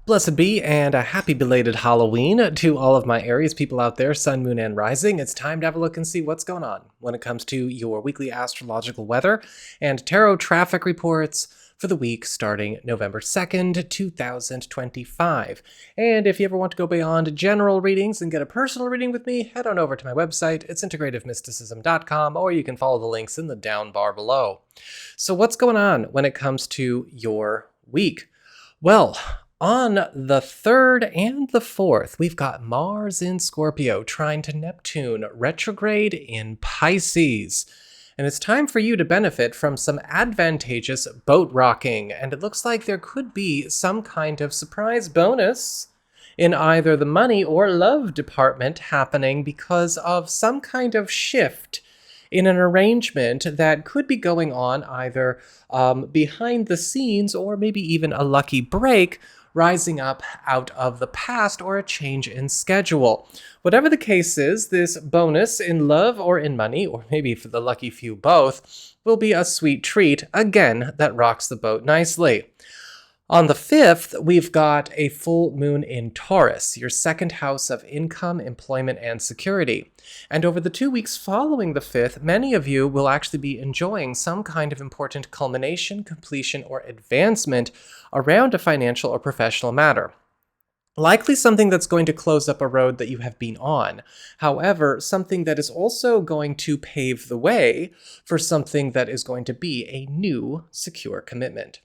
Blessed be, and a happy belated Halloween to all of my Aries people out there, Sun, Moon, and Rising. It's time to have a look and see what's going on when it comes to your weekly astrological weather and tarot traffic reports for the week starting November 2nd, 2025. And if you ever want to go beyond general readings and get a personal reading with me, head on over to my website. It's integrativemysticism.com, or you can follow the links in the down bar below. So what's going on when it comes to your week? Well, on the 3rd and the 4th, we've got Mars in Scorpio trine to Neptune retrograde in Pisces. And it's time for you to benefit from some advantageous boat rocking. And it looks like there could be some kind of surprise bonus in either the money or love department happening because of some kind of shift in an arrangement that could be going on either behind the scenes or maybe even a lucky break rising up out of the past or a change in schedule. Whatever the case is, this bonus in love or in money, or maybe for the lucky few both, will be a sweet treat, again, that rocks the boat nicely. On the 5th, we've got a full moon in Taurus, your second house of income, employment, and security. And over the 2 weeks following the 5th, many of you will actually be enjoying some kind of important culmination, completion, or advancement around a financial or professional matter. Likely something that's going to close up a road that you have been on. However, something that is also going to pave the way for something that is going to be a new, secure commitment.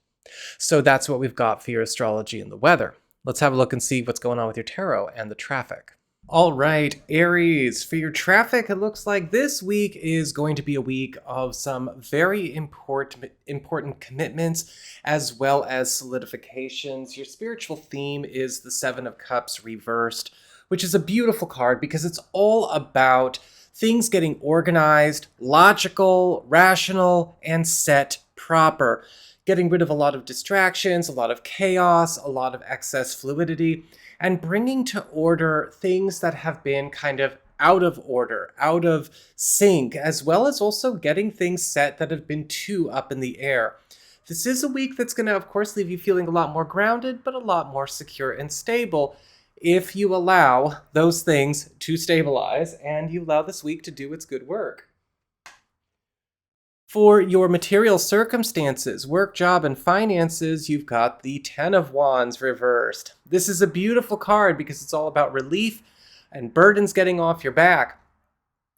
So that's what we've got for your astrology and the weather. Let's have a look and see what's going on with your tarot and the traffic. All right, Aries, for your traffic, it looks like this week is going to be a week of some very important commitments as well as solidifications. Your spiritual theme is the Seven of Cups reversed, which is a beautiful card because it's all about things getting organized, logical, rational, and set proper. Getting rid of a lot of distractions, a lot of chaos, a lot of excess fluidity, and bringing to order things that have been kind of out of order, out of sync, as well as also getting things set that have been too up in the air. This is a week that's going to, of course, leave you feeling a lot more grounded, but a lot more secure and stable if you allow those things to stabilize and you allow this week to do its good work. For your material circumstances, work, job, and finances, you've got the Ten of Wands reversed. This is a beautiful card because it's all about relief and burdens getting off your back.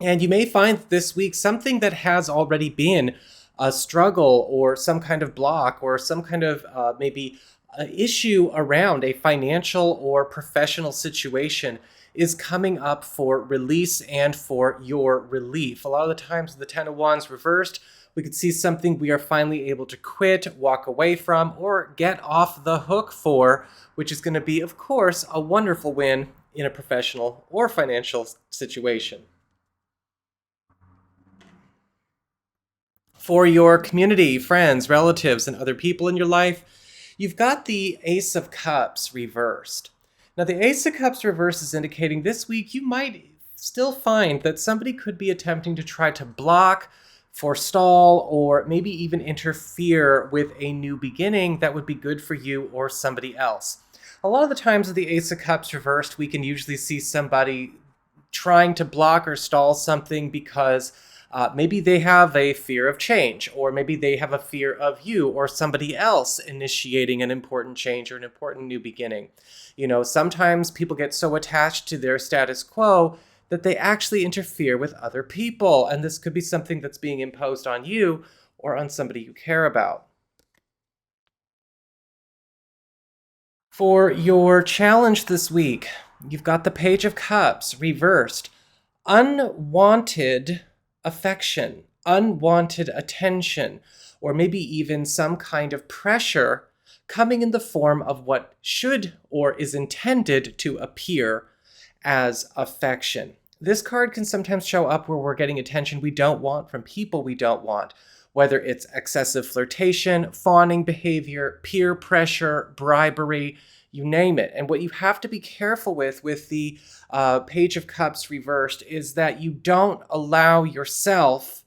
And you may find this week something that has already been a struggle or some kind of block or some kind of maybe issue around a financial or professional situation is coming up for release and for your relief. A lot of the times the Ten of Wands reversed, we could see something we are finally able to quit, walk away from, or get off the hook for, which is going to be, of course, a wonderful win in a professional or financial situation. For your community, friends, relatives, and other people in your life, you've got the Ace of Cups reversed. Now, the Ace of Cups reversed is indicating this week you might still find that somebody could be attempting to try to block, forestall, or maybe even interfere with a new beginning that would be good for you or somebody else. A lot of the times with the Ace of Cups reversed, we can usually see somebody trying to block or stall something because maybe they have a fear of change, or maybe they have a fear of you or somebody else initiating an important change or an important new beginning. You know, sometimes people get so attached to their status quo that they actually interfere with other people, and this could be something that's being imposed on you or on somebody you care about. For your challenge this week, you've got the Page of Cups reversed. Unwanted affection, unwanted attention, or maybe even some kind of pressure coming in the form of what should or is intended to appear as affection. this card can sometimes show up where we're getting attention we don't want from people we don't want, whether it's excessive flirtation, fawning behavior, peer pressure, bribery, you name it. And what you have to be careful with the Page of Cups reversed is that you don't allow yourself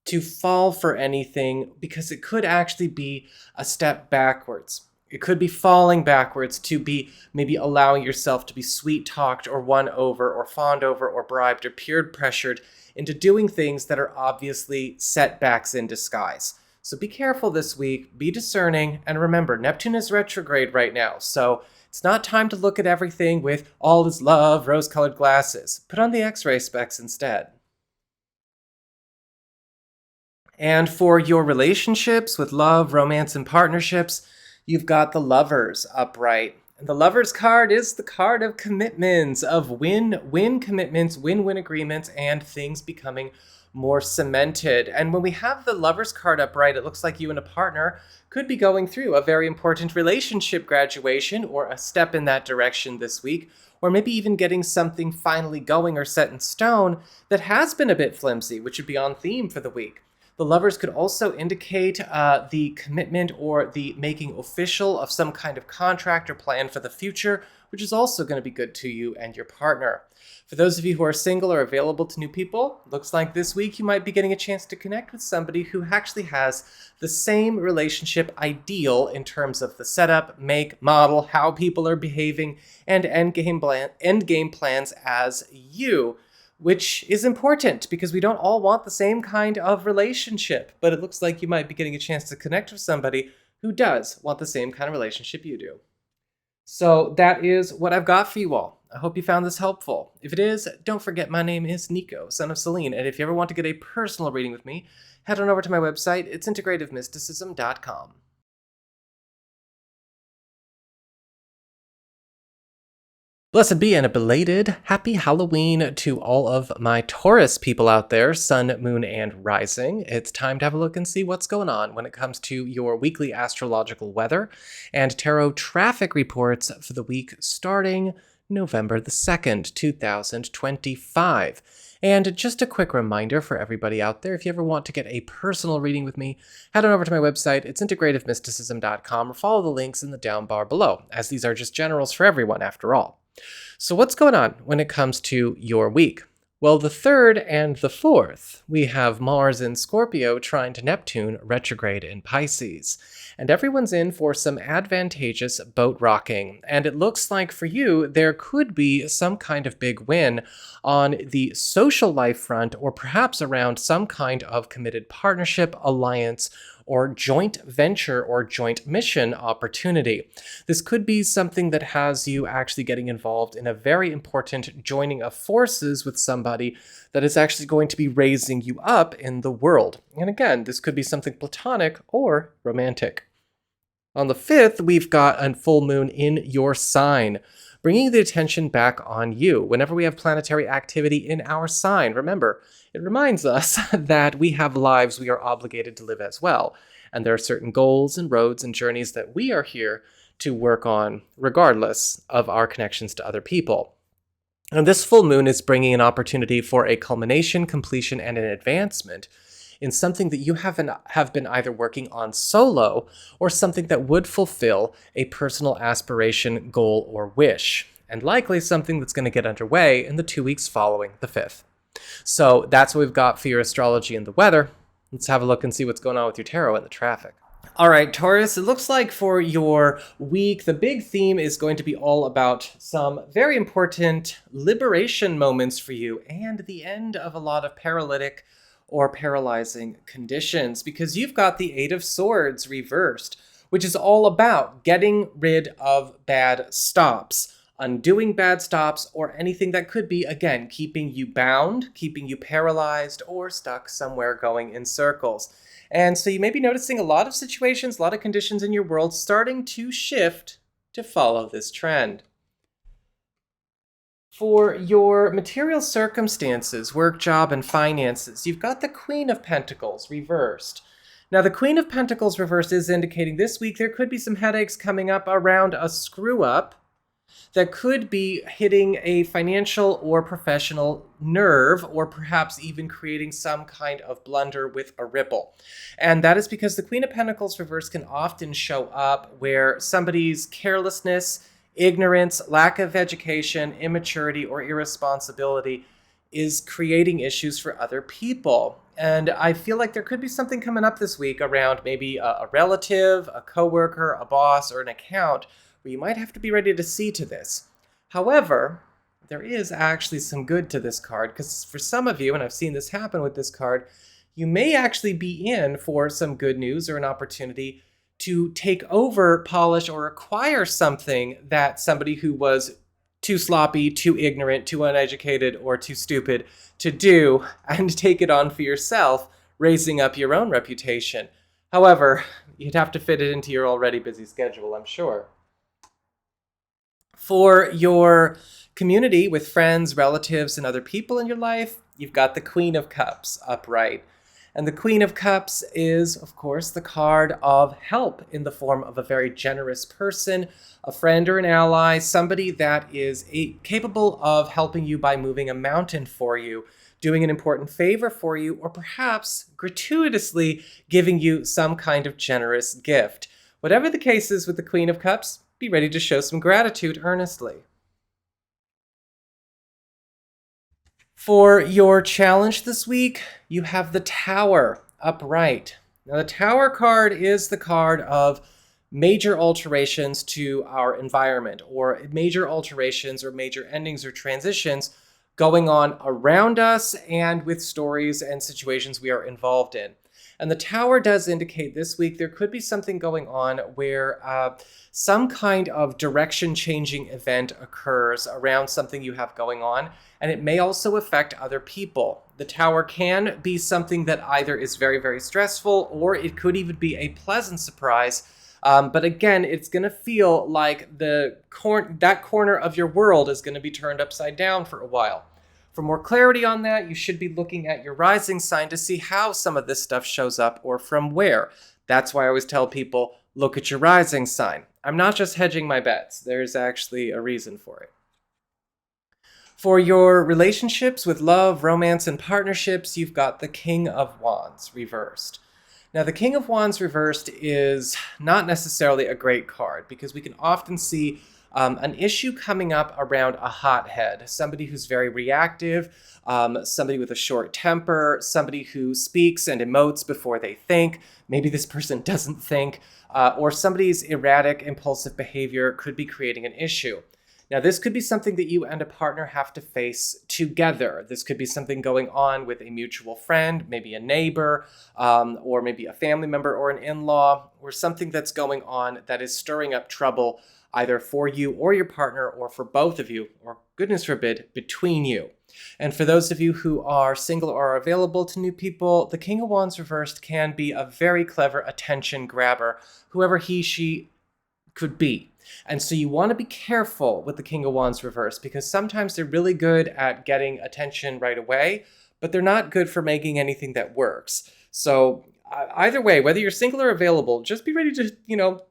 to fall for anything, because it could actually be a step backwards. It could be falling backwards to be maybe allowing yourself to be sweet-talked or won over or fawned over or bribed or peer pressured into doing things that are obviously setbacks in disguise. So be careful this week, be discerning, and remember, Neptune is retrograde right now, so it's not time to look at everything with all is love, rose-colored glasses. Put on the X-ray specs instead. And for your relationships with love, romance, and partnerships, you've got the Lovers upright. And the Lovers card is the card of commitments, of win-win commitments, win-win agreements, and things becoming more cemented. And when we have the Lovers card upright, it looks like you and a partner could be going through a very important relationship graduation or a step in that direction this week, or maybe even getting something finally going or set in stone that has been a bit flimsy, which would be on theme for the week. The Lovers could also indicate the commitment or the making official of some kind of contract or plan for the future, which is also going to be good to you and your partner. For those of you who are single or available to new people, looks like this week you might be getting a chance to connect with somebody who actually has the same relationship ideal in terms of the setup, make, model, how people are behaving, and endgame plans as you. Which is important because we don't all want the same kind of relationship, but it looks like you might be getting a chance to connect with somebody who does want the same kind of relationship you do. So that is what I've got for you all. I hope you found this helpful. If it is, don't forget my name is Nico, Son of Selene, and if you ever want to get a personal reading with me, head on over to my website. It's integrativemysticism.com. Blessed be and a belated happy Halloween to all of my Taurus people out there, Sun, Moon, and Rising. It's time to have a look and see what's going on when it comes to your weekly astrological weather and tarot traffic reports for the week starting November the 2nd, 2025. And just a quick reminder for everybody out there, if you ever want to get a personal reading with me, head on over to my website. It's integrativemysticism.com, or follow the links in the down bar below, as these are just generals for everyone after all. So what's going on when it comes to your week? Well, the 3rd and the 4th, we have Mars in Scorpio trine to Neptune retrograde in Pisces. And everyone's in for some advantageous boat rocking. And it looks like for you, there could be some kind of big win on the social life front, or perhaps around some kind of committed partnership, alliance, or joint venture or joint mission opportunity. This could be something that has you actually getting involved in a very important joining of forces with somebody that is actually going to be raising you up in the world. And again, this could be something platonic or romantic. On the 5th, we've got a full moon in your sign, bringing the attention back on you. Whenever we have planetary activity in our sign, remember, it reminds us that we have lives we are obligated to live as well. And there are certain goals and roads and journeys that we are here to work on, regardless of our connections to other people. And this full moon is bringing an opportunity for a culmination, completion, and an advancement in something that you have been either working on solo, or something that would fulfill a personal aspiration, goal, or wish, and likely something that's going to get underway in the 2 weeks following the 5th. So that's what we've got for your astrology and the weather. Let's have a look and see what's going on with your tarot and the traffic. All right, Taurus, it looks like for your week, the big theme is going to be all about some very important liberation moments for you and the end of a lot of paralytic or paralyzing conditions, because you've got the 8 of Swords reversed, which is all about getting rid of bad stops, undoing bad stops, or anything that could be, again, keeping you bound, keeping you paralyzed, or stuck somewhere going in circles. And so you may be noticing a lot of situations, a lot of conditions in your world starting to shift to follow this trend. For your material circumstances, work, job, and finances, you've got the Queen of Pentacles reversed. Now, the Queen of Pentacles reversed is indicating this week there could be some headaches coming up around a screw-up, that could be hitting a financial or professional nerve, or perhaps even creating some kind of blunder with a ripple. And that is because the Queen of Pentacles reverse can often show up where somebody's carelessness, ignorance, lack of education, immaturity, or irresponsibility is creating issues for other people. And I feel like there could be something coming up this week around maybe a relative, a coworker, a boss, or an account where you might have to be ready to see to this. However, there is actually some good to this card, because for some of you, and I've seen this happen with this card, you may actually be in for some good news or an opportunity to take over, polish, or acquire something that somebody who was too sloppy, too ignorant, too uneducated, or too stupid to do, and take it on for yourself, raising up your own reputation. However, you'd have to fit it into your already busy schedule, I'm sure. For your community with friends, relatives, and other people in your life, you've got the Queen of Cups upright. And the Queen of Cups is, of course, the card of help in the form of a very generous person, a friend or an ally, somebody that is capable of helping you by moving a mountain for you, doing an important favor for you, or perhaps gratuitously giving you some kind of generous gift. Whatever the case is with the Queen of Cups, be ready to show some gratitude earnestly. For your challenge this week, you have the Tower upright. Now, the Tower card is the card of major alterations to our environment, or major alterations or major endings or transitions going on around us and with stories and situations we are involved in. And the Tower does indicate this week there could be something going on where some kind of direction-changing event occurs around something you have going on, and it may also affect other people. The Tower can be something that either is very, very stressful, or it could even be a pleasant surprise. But again, it's going to feel like that corner of your world is going to be turned upside down for a while. For more clarity on that, you should be looking at your rising sign to see how some of this stuff shows up or from where. That's why I always tell people, look at your rising sign. I'm not just hedging my bets. There's actually a reason for it. For your relationships with love, romance, and partnerships, you've got the King of Wands reversed. Now, the King of Wands reversed is not necessarily a great card, because we can often see an issue coming up around a hothead, somebody who's very reactive, somebody with a short temper, somebody who speaks and emotes before they think. Maybe this person doesn't think, or somebody's erratic, impulsive behavior could be creating an issue. Now, this could be something that you and a partner have to face together. This could be something going on with a mutual friend, maybe a neighbor, or maybe a family member or an in-law, or something that's going on that is stirring up trouble either for you or your partner, or for both of you, or goodness forbid, between you. And for those of you who are single or are available to new people, the King of Wands reversed can be a very clever attention grabber, whoever he, she could be. And so you want to be careful with the King of Wands reversed, because sometimes they're really good at getting attention right away, but they're not good for making anything that works. So either way, whether you're single or available, just be ready to,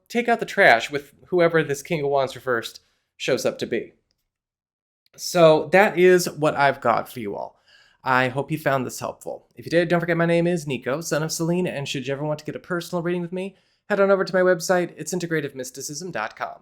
take out the trash with whoever this King of Wands reversed shows up to be. So that is what I've got for you all. I hope you found this helpful. If you did, don't forget my name is Nico, Son of Selene, and should you ever want to get a personal reading with me, head on over to my website. It's integrativemysticism.com.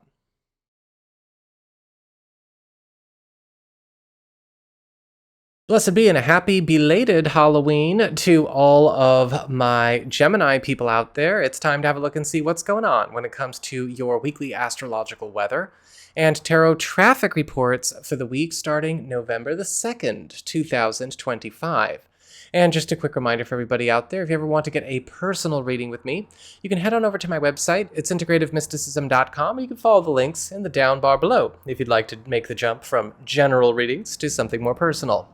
Blessed be and a happy belated Halloween to all of my Gemini people out there. It's time to have a look and see what's going on when it comes to your weekly astrological weather and tarot traffic reports for the week starting November the 2nd, 2025. And just a quick reminder for everybody out there, if you ever want to get a personal reading with me, you can head on over to my website. It's integrativemysticism.com. You can follow the links in the down bar below if you'd like to make the jump from general readings to something more personal.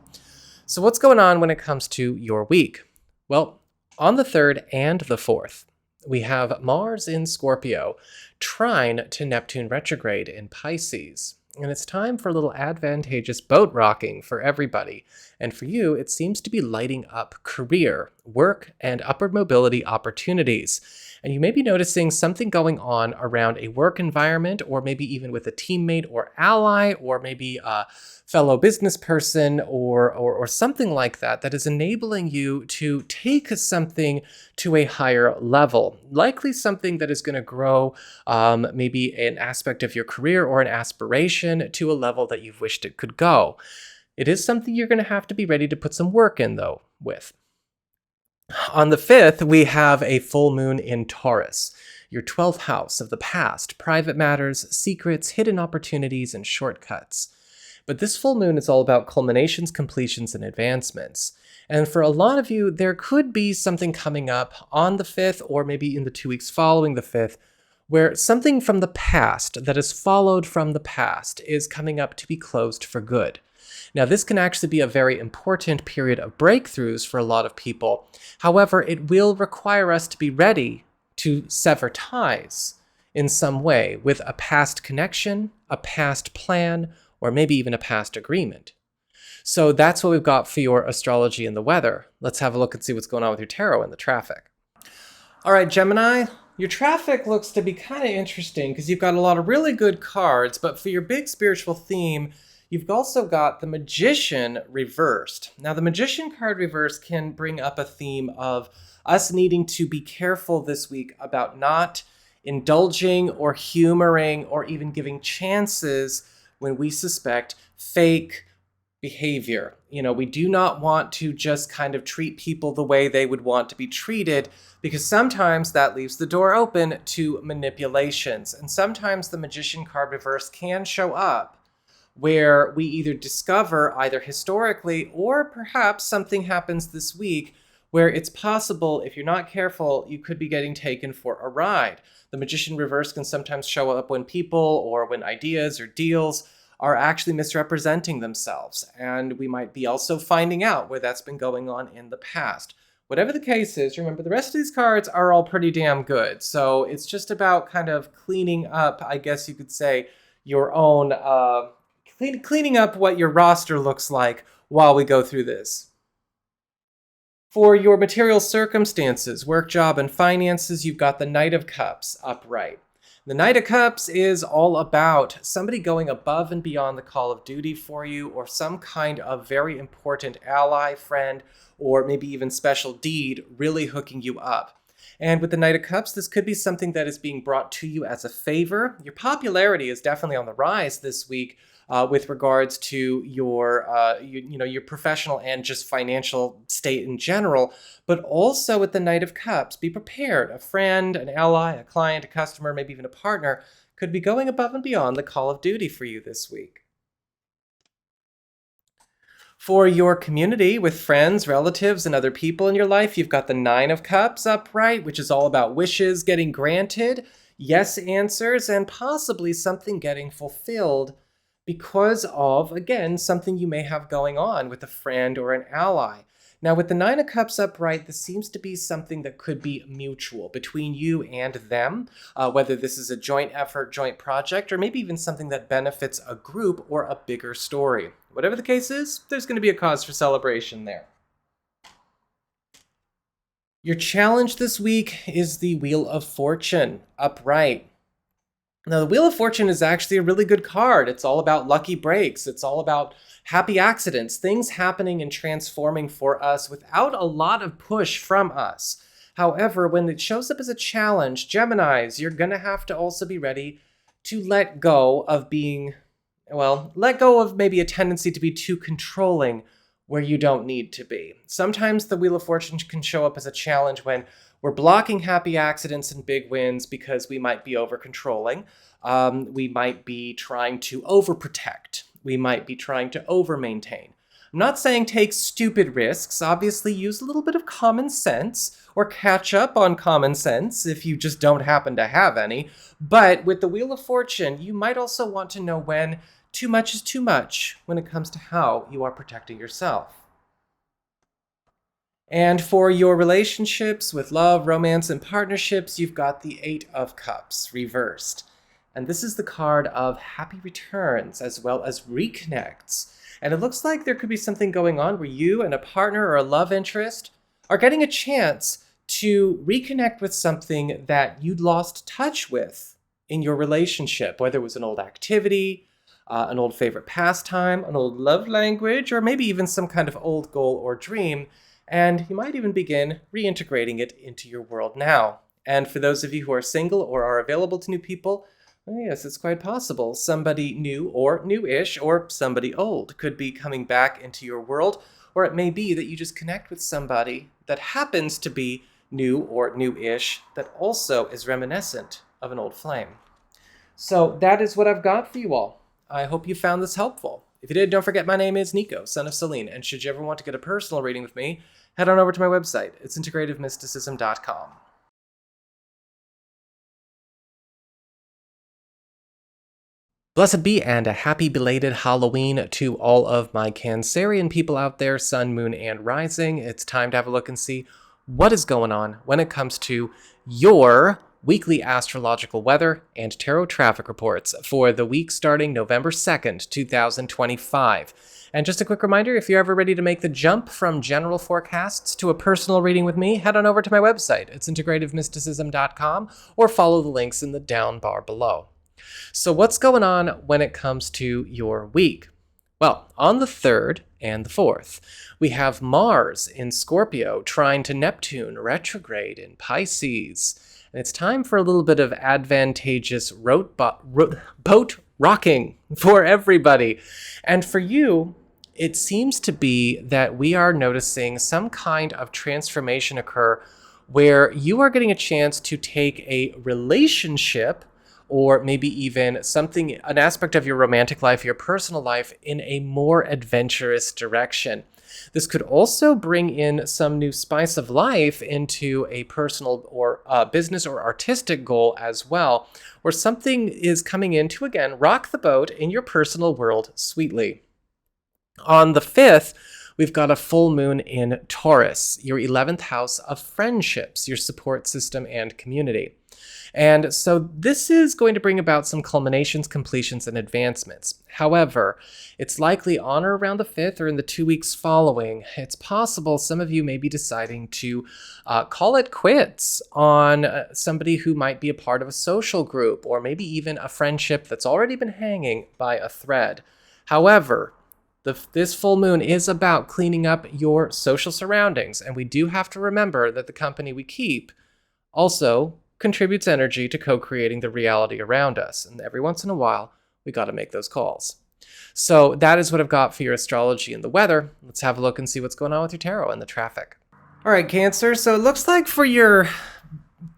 So what's going on when it comes to your week? Well, on the 3rd and the 4th, we have Mars in Scorpio, trine to Neptune retrograde in Pisces. and it's time for a little advantageous boat rocking for everybody. And for you, it seems to be lighting up career, work, and upward mobility opportunities. And you may be noticing something going on around a work environment, or maybe even with a teammate or ally, or maybe a fellow business person, or something like that, that is enabling you to take something to a higher level. Likely something that is going to grow maybe an aspect of your career or an aspiration to a level that you've wished it could go. It is something you're going to have to be ready to put some work in, though, with. On the 5th, we have a full moon in Taurus, your 12th house of the past, private matters, secrets, hidden opportunities, and shortcuts. But this full moon is all about culminations, completions, and advancements. And for a lot of you, there could be something coming up on the 5th, or maybe in the 2 weeks following the 5th, where something from the past that is followed from the past is coming up to be closed for good. Now, this can actually be a very important period of breakthroughs for a lot of people. However, it will require us to be ready to sever ties in some way with a past connection, a past plan, or maybe even a past agreement. So that's what we've got for your astrology and the weather. Let's have a look and see what's going on with your tarot and the traffic. All right, Gemini, your traffic looks to be kind of interesting because you've got a lot of really good cards, but for your big spiritual theme, you've also got the Magician reversed. Now, the Magician card reversed can bring up a theme of us needing to be careful this week about not indulging or humoring or even giving chances when we suspect fake behavior. You know, we do not want to just kind of treat people the way they would want to be treated, because sometimes that leaves the door open to manipulations. And sometimes the Magician card reverse can show up where we either discover, either historically or perhaps something happens this week, where it's possible, if you're not careful, you could be getting taken for a ride. The Magician reverse can sometimes show up when people or when ideas or deals are actually misrepresenting themselves. And we might be also finding out where that's been going on in the past. Whatever the case is, remember the rest of these cards are all pretty damn good. So it's just about kind of cleaning up, I guess you could say, your own cleaning up what your roster looks like while we go through this. For your material circumstances, work, job, and finances, you've got the Knight of Cups upright. The Knight of Cups is all about somebody going above and beyond the call of duty for you, or some kind of very important ally, friend, or maybe even special deed really hooking you up. And with the Knight of Cups, this could be something that is being brought to you as a favor. Your popularity is definitely on the rise this week with regards to your professional and just financial state in general. But also with the Knight of Cups, be prepared. A friend, an ally, a client, a customer, maybe even a partner could be going above and beyond the call of duty for you this week. For your community with friends, relatives, and other people in your life, you've got the Nine of Cups upright, which is all about wishes getting granted, yes answers, and possibly something getting fulfilled because of, again, something you may have going on with a friend or an ally. Now, with the Nine of Cups upright, this seems to be something that could be mutual between you and them, whether this is a joint effort, joint project, or maybe even something that benefits a group or a bigger story. Whatever the case is, there's going to be a cause for celebration there. Your challenge this week is the Wheel of Fortune upright. Now, the Wheel of Fortune is actually a really good card. It's all about lucky breaks. It's all about happy accidents, things happening and transforming for us without a lot of push from us. However, when it shows up as a challenge, Geminis, you're going to have to also be ready to let go of maybe a tendency to be too controlling where you don't need to be. Sometimes the Wheel of Fortune can show up as a challenge when we're blocking happy accidents and big wins because we might be over-controlling. We might be trying to overprotect. We might be trying to over-maintain. I'm not saying take stupid risks. Obviously, use a little bit of common sense or catch up on common sense if you just don't happen to have any. But with the Wheel of Fortune, you might also want to know when too much is too much when it comes to how you are protecting yourself. And for your relationships with love, romance, and partnerships, you've got the Eight of Cups reversed. And this is the card of happy returns as well as reconnects. And it looks like there could be something going on where you and a partner or a love interest are getting a chance to reconnect with something that you'd lost touch with in your relationship, whether it was an old activity, an old favorite pastime, an old love language, or maybe even some kind of old goal or dream. And you might even begin reintegrating it into your world now. And for those of you who are single or are available to new people, well, yes, it's quite possible. Somebody new or new-ish or somebody old could be coming back into your world, or it may be that you just connect with somebody that happens to be new or new-ish that also is reminiscent of an old flame. So that is what I've got for you all. I hope you found this helpful. If you did, don't forget my name is Nico, Son of Selene, and should you ever want to get a personal reading with me, head on over to my website. It's integrativemysticism.com. Blessed be and a happy belated Halloween to all of my Cancerian people out there, Sun, Moon, and Rising. It's time to have a look and see what is going on when it comes to your weekly astrological weather and tarot traffic reports for the week starting November 2nd, 2025. And just a quick reminder, if you're ever ready to make the jump from general forecasts to a personal reading with me, head on over to my website. It's integrativemysticism.com, or follow the links in the down bar below. So what's going on when it comes to your week? Well, on the 3rd and the 4th, we have Mars in Scorpio trying to Neptune retrograde in Pisces. And it's time for a little bit of advantageous boat rocking for everybody. And for you, it seems to be that we are noticing some kind of transformation occur where you are getting a chance to take a relationship or maybe even something, an aspect of your romantic life, your personal life, in a more adventurous direction. This could also bring in some new spice of life into a personal or business or artistic goal as well, where something is coming in to, again, rock the boat in your personal world sweetly. On the 5th, we've got a full moon in Taurus, your 11th house of friendships, your support system and community. And so this is going to bring about some culminations, completions, and advancements. However, it's likely on or around the 5th or in the 2 weeks following, it's possible some of you may be deciding to call it quits on somebody who might be a part of a social group or maybe even a friendship that's already been hanging by a thread. However, this full moon is about cleaning up your social surroundings, and we do have to remember that the company we keep also contributes energy to co-creating the reality around us. And every once in a while, we got to make those calls. So that is what I've got for your astrology and the weather. Let's have a look and see what's going on with your tarot and the traffic. All right, Cancer. So it looks like for your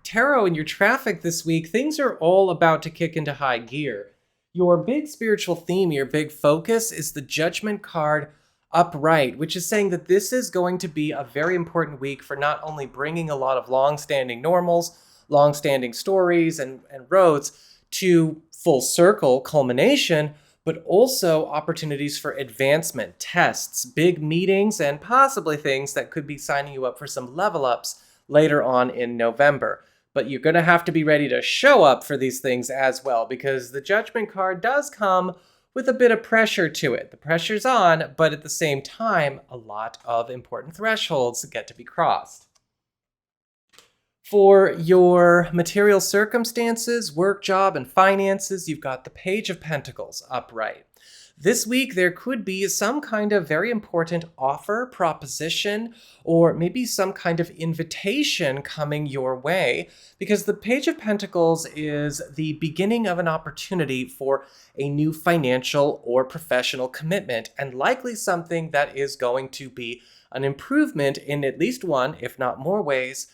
tarot and your traffic this week, things are all about to kick into high gear. Your big spiritual theme, your big focus is the Judgment card upright, which is saying that this is going to be a very important week for not only bringing a lot of long-standing normals, long-standing stories and roads to full circle culmination, but also opportunities for advancement, tests, big meetings, and possibly things that could be signing you up for some level ups later on in November. But you're going to have to be ready to show up for these things as well, because the Judgment card does come with a bit of pressure to it. The pressure's on, but at the same time, a lot of important thresholds get to be crossed. For your material circumstances, work, job, and finances, you've got the Page of Pentacles upright. This week, there could be some kind of very important offer, proposition, or maybe some kind of invitation coming your way, because the Page of Pentacles is the beginning of an opportunity for a new financial or professional commitment, and likely something that is going to be an improvement in at least one, if not more ways,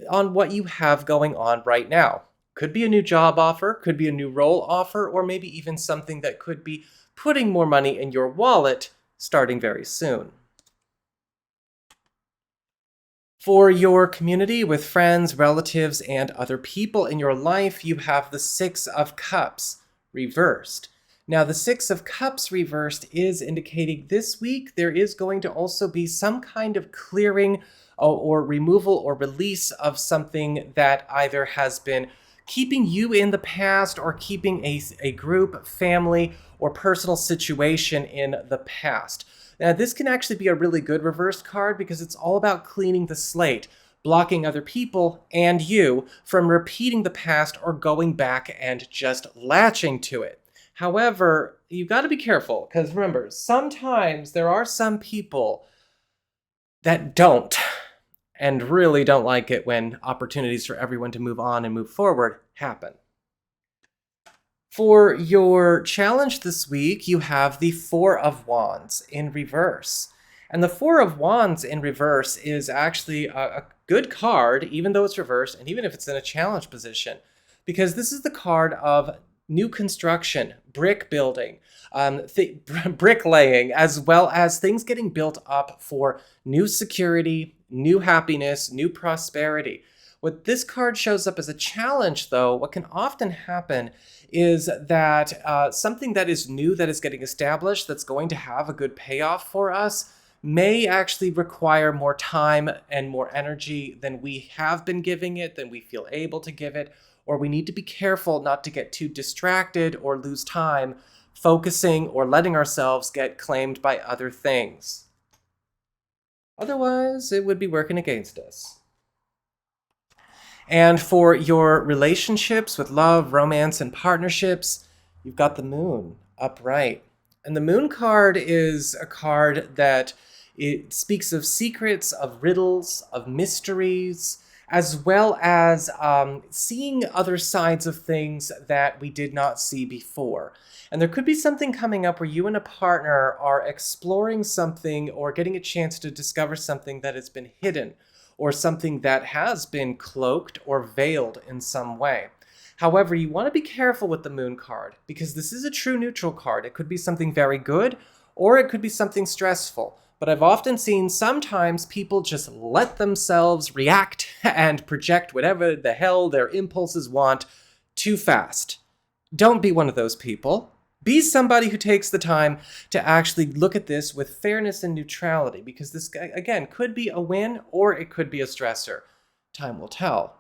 on what you have going on right now. Could be a new job offer, could be a new role offer, or maybe even something that could be putting more money in your wallet starting very soon. For your community with friends, relatives, and other people in your life, you have the Six of Cups reversed. Now, the Six of Cups reversed is indicating this week there is going to also be some kind of clearing or removal or release of something that either has been keeping you in the past or keeping a group, family, or personal situation in the past. Now, this can actually be a really good reversed card because it's all about cleaning the slate, blocking other people and you from repeating the past or going back and just latching to it. However, you've got to be careful because remember, sometimes there are some people that don't and really don't like it when opportunities for everyone to move on and move forward happen. For your challenge this week, you have the Four of Wands in reverse. And the Four of Wands in reverse is actually a good card, even though it's reversed, and even if it's in a challenge position, because this is the card of new construction, brick building, bricklaying, as well as things getting built up for new security, new happiness, new prosperity. What this card shows up as a challenge, though, what can often happen is that something that is new, that is getting established, that's going to have a good payoff for us, may actually require more time and more energy than we have been giving it, than we feel able to give it, or we need to be careful not to get too distracted or lose time focusing or letting ourselves get claimed by other things. Otherwise, it would be working against us. And for your relationships with love, romance, and partnerships, you've got the Moon upright. And the Moon card is a card that it speaks of secrets, of riddles, of mysteries, as well as seeing other sides of things that we did not see before. And there could be something coming up where you and a partner are exploring something or getting a chance to discover something that has been hidden or something that has been cloaked or veiled in some way. However, you want to be careful with the Moon card because this is a true neutral card. It could be something very good or it could be something stressful. But I've often seen sometimes people just let themselves react and project whatever the hell their impulses want too fast. Don't be one of those people. Be somebody who takes the time to actually look at this with fairness and neutrality, because this, again, could be a win or it could be a stressor. Time will tell.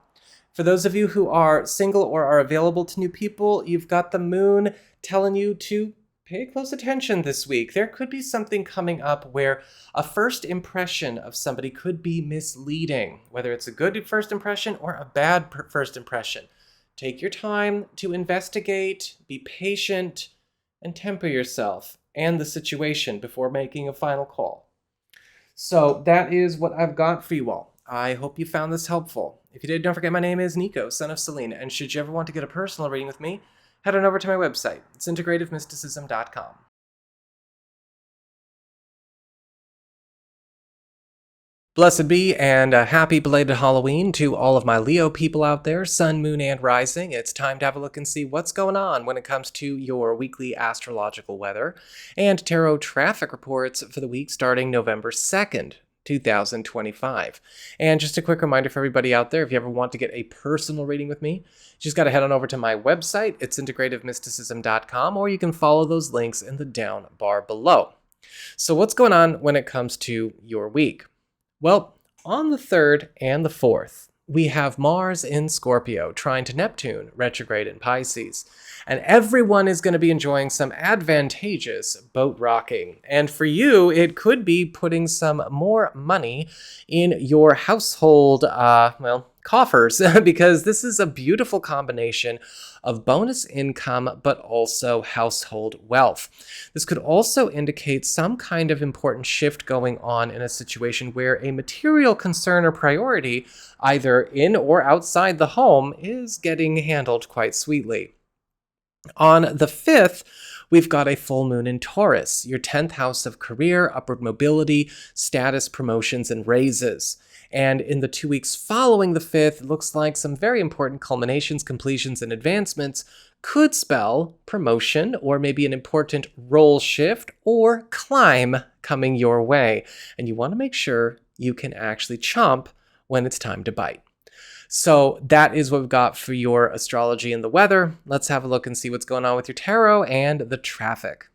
For those of you who are single or are available to new people, you've got the Moon telling you to pay close attention this week. There could be something coming up where a first impression of somebody could be misleading, whether it's a good first impression or a bad first impression. Take your time to investigate, be patient, and temper yourself and the situation before making a final call. So that is what I've got for you all. I hope you found this helpful. If you did, don't forget my name is Nico, Son of Selene, and should you ever want to get a personal reading with me, head on over to my website. It's integrativemysticism.com. Blessed be and a happy belated Halloween to all of my Leo people out there, Sun, Moon, and Rising. It's time to have a look and see what's going on when it comes to your weekly astrological weather and tarot traffic reports for the week starting November 2nd. 2025. And just a quick reminder for everybody out there, if you ever want to get a personal reading with me, you just got to head on over to my website. It's integrativemysticism.com, or you can follow those links in the down bar below. So what's going on when it comes to your week? Well, on the 3rd and the 4th, we have Mars in Scorpio trying to Neptune retrograde in Pisces. And everyone is going to be enjoying some advantageous boat rocking. And for you, it could be putting some more money in your household, coffers, because this is a beautiful combination of bonus income, but also household wealth. This could also indicate some kind of important shift going on in a situation where a material concern or priority, either in or outside the home, is getting handled quite sweetly. On the 5th, we've got a full moon in Taurus, your 10th house of career, upward mobility, status, promotions, and raises. And in the 2 weeks following the 5th, it looks like some very important culminations, completions, and advancements could spell promotion or maybe an important role shift or climb coming your way. And you want to make sure you can actually chomp when it's time to bite. So that is what we've got for your astrology and the weather. Let's have a look and see what's going on with your tarot and the traffic.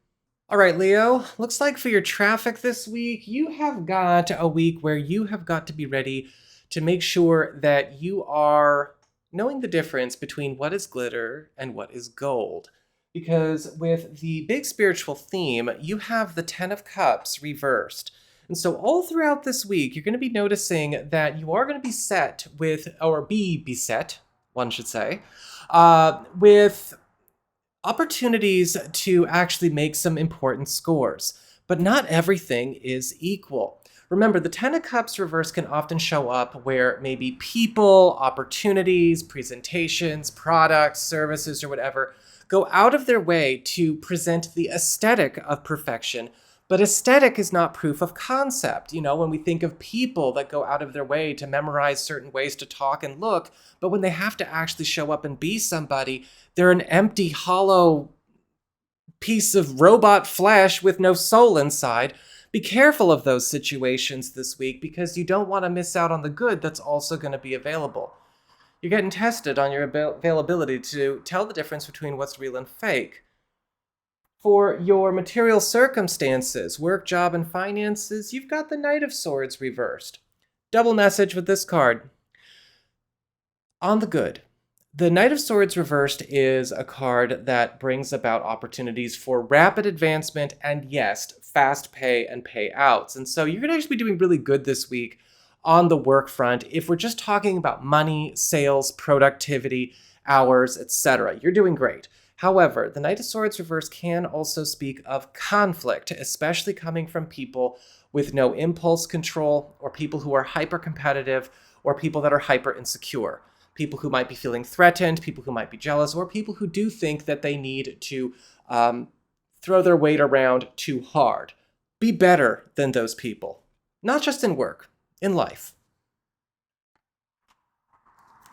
All right, Leo, looks like for your traffic this week, you have got a week where you have got to be ready to make sure that you are knowing the difference between what is glitter and what is gold. Because with the big spiritual theme, you have the Ten of Cups reversed. And so all throughout this week, you're going to be noticing that you are going to be set with, or be beset, one should say, with opportunities to actually make some important scores. But not everything is equal. Remember, the Ten of Cups reverse can often show up where maybe people, opportunities, presentations, products, services, or whatever go out of their way to present the aesthetic of perfection. But aesthetic is not proof of concept. You know, when we think of people that go out of their way to memorize certain ways to talk and look, but when they have to actually show up and be somebody, they're an empty, hollow piece of robot flesh with no soul inside. Be careful of those situations this week because you don't want to miss out on the good that's also going to be available. You're getting tested on your availability to tell the difference between what's real and fake. For your material circumstances, work, job, and finances, you've got the Knight of Swords reversed. Double message with this card. On the good. The Knight of Swords reversed is a card that brings about opportunities for rapid advancement and, yes, fast pay and payouts. And so you're going to actually be doing really good this week on the work front if we're just talking about money, sales, productivity, hours, etc. You're doing great. However, the Knight of Swords reverse can also speak of conflict, especially coming from people with no impulse control, or people who are hyper-competitive, or people that are hyper-insecure. People who might be feeling threatened, people who might be jealous, or people who do think that they need to throw their weight around too hard. Be better than those people. Not just in work, in life.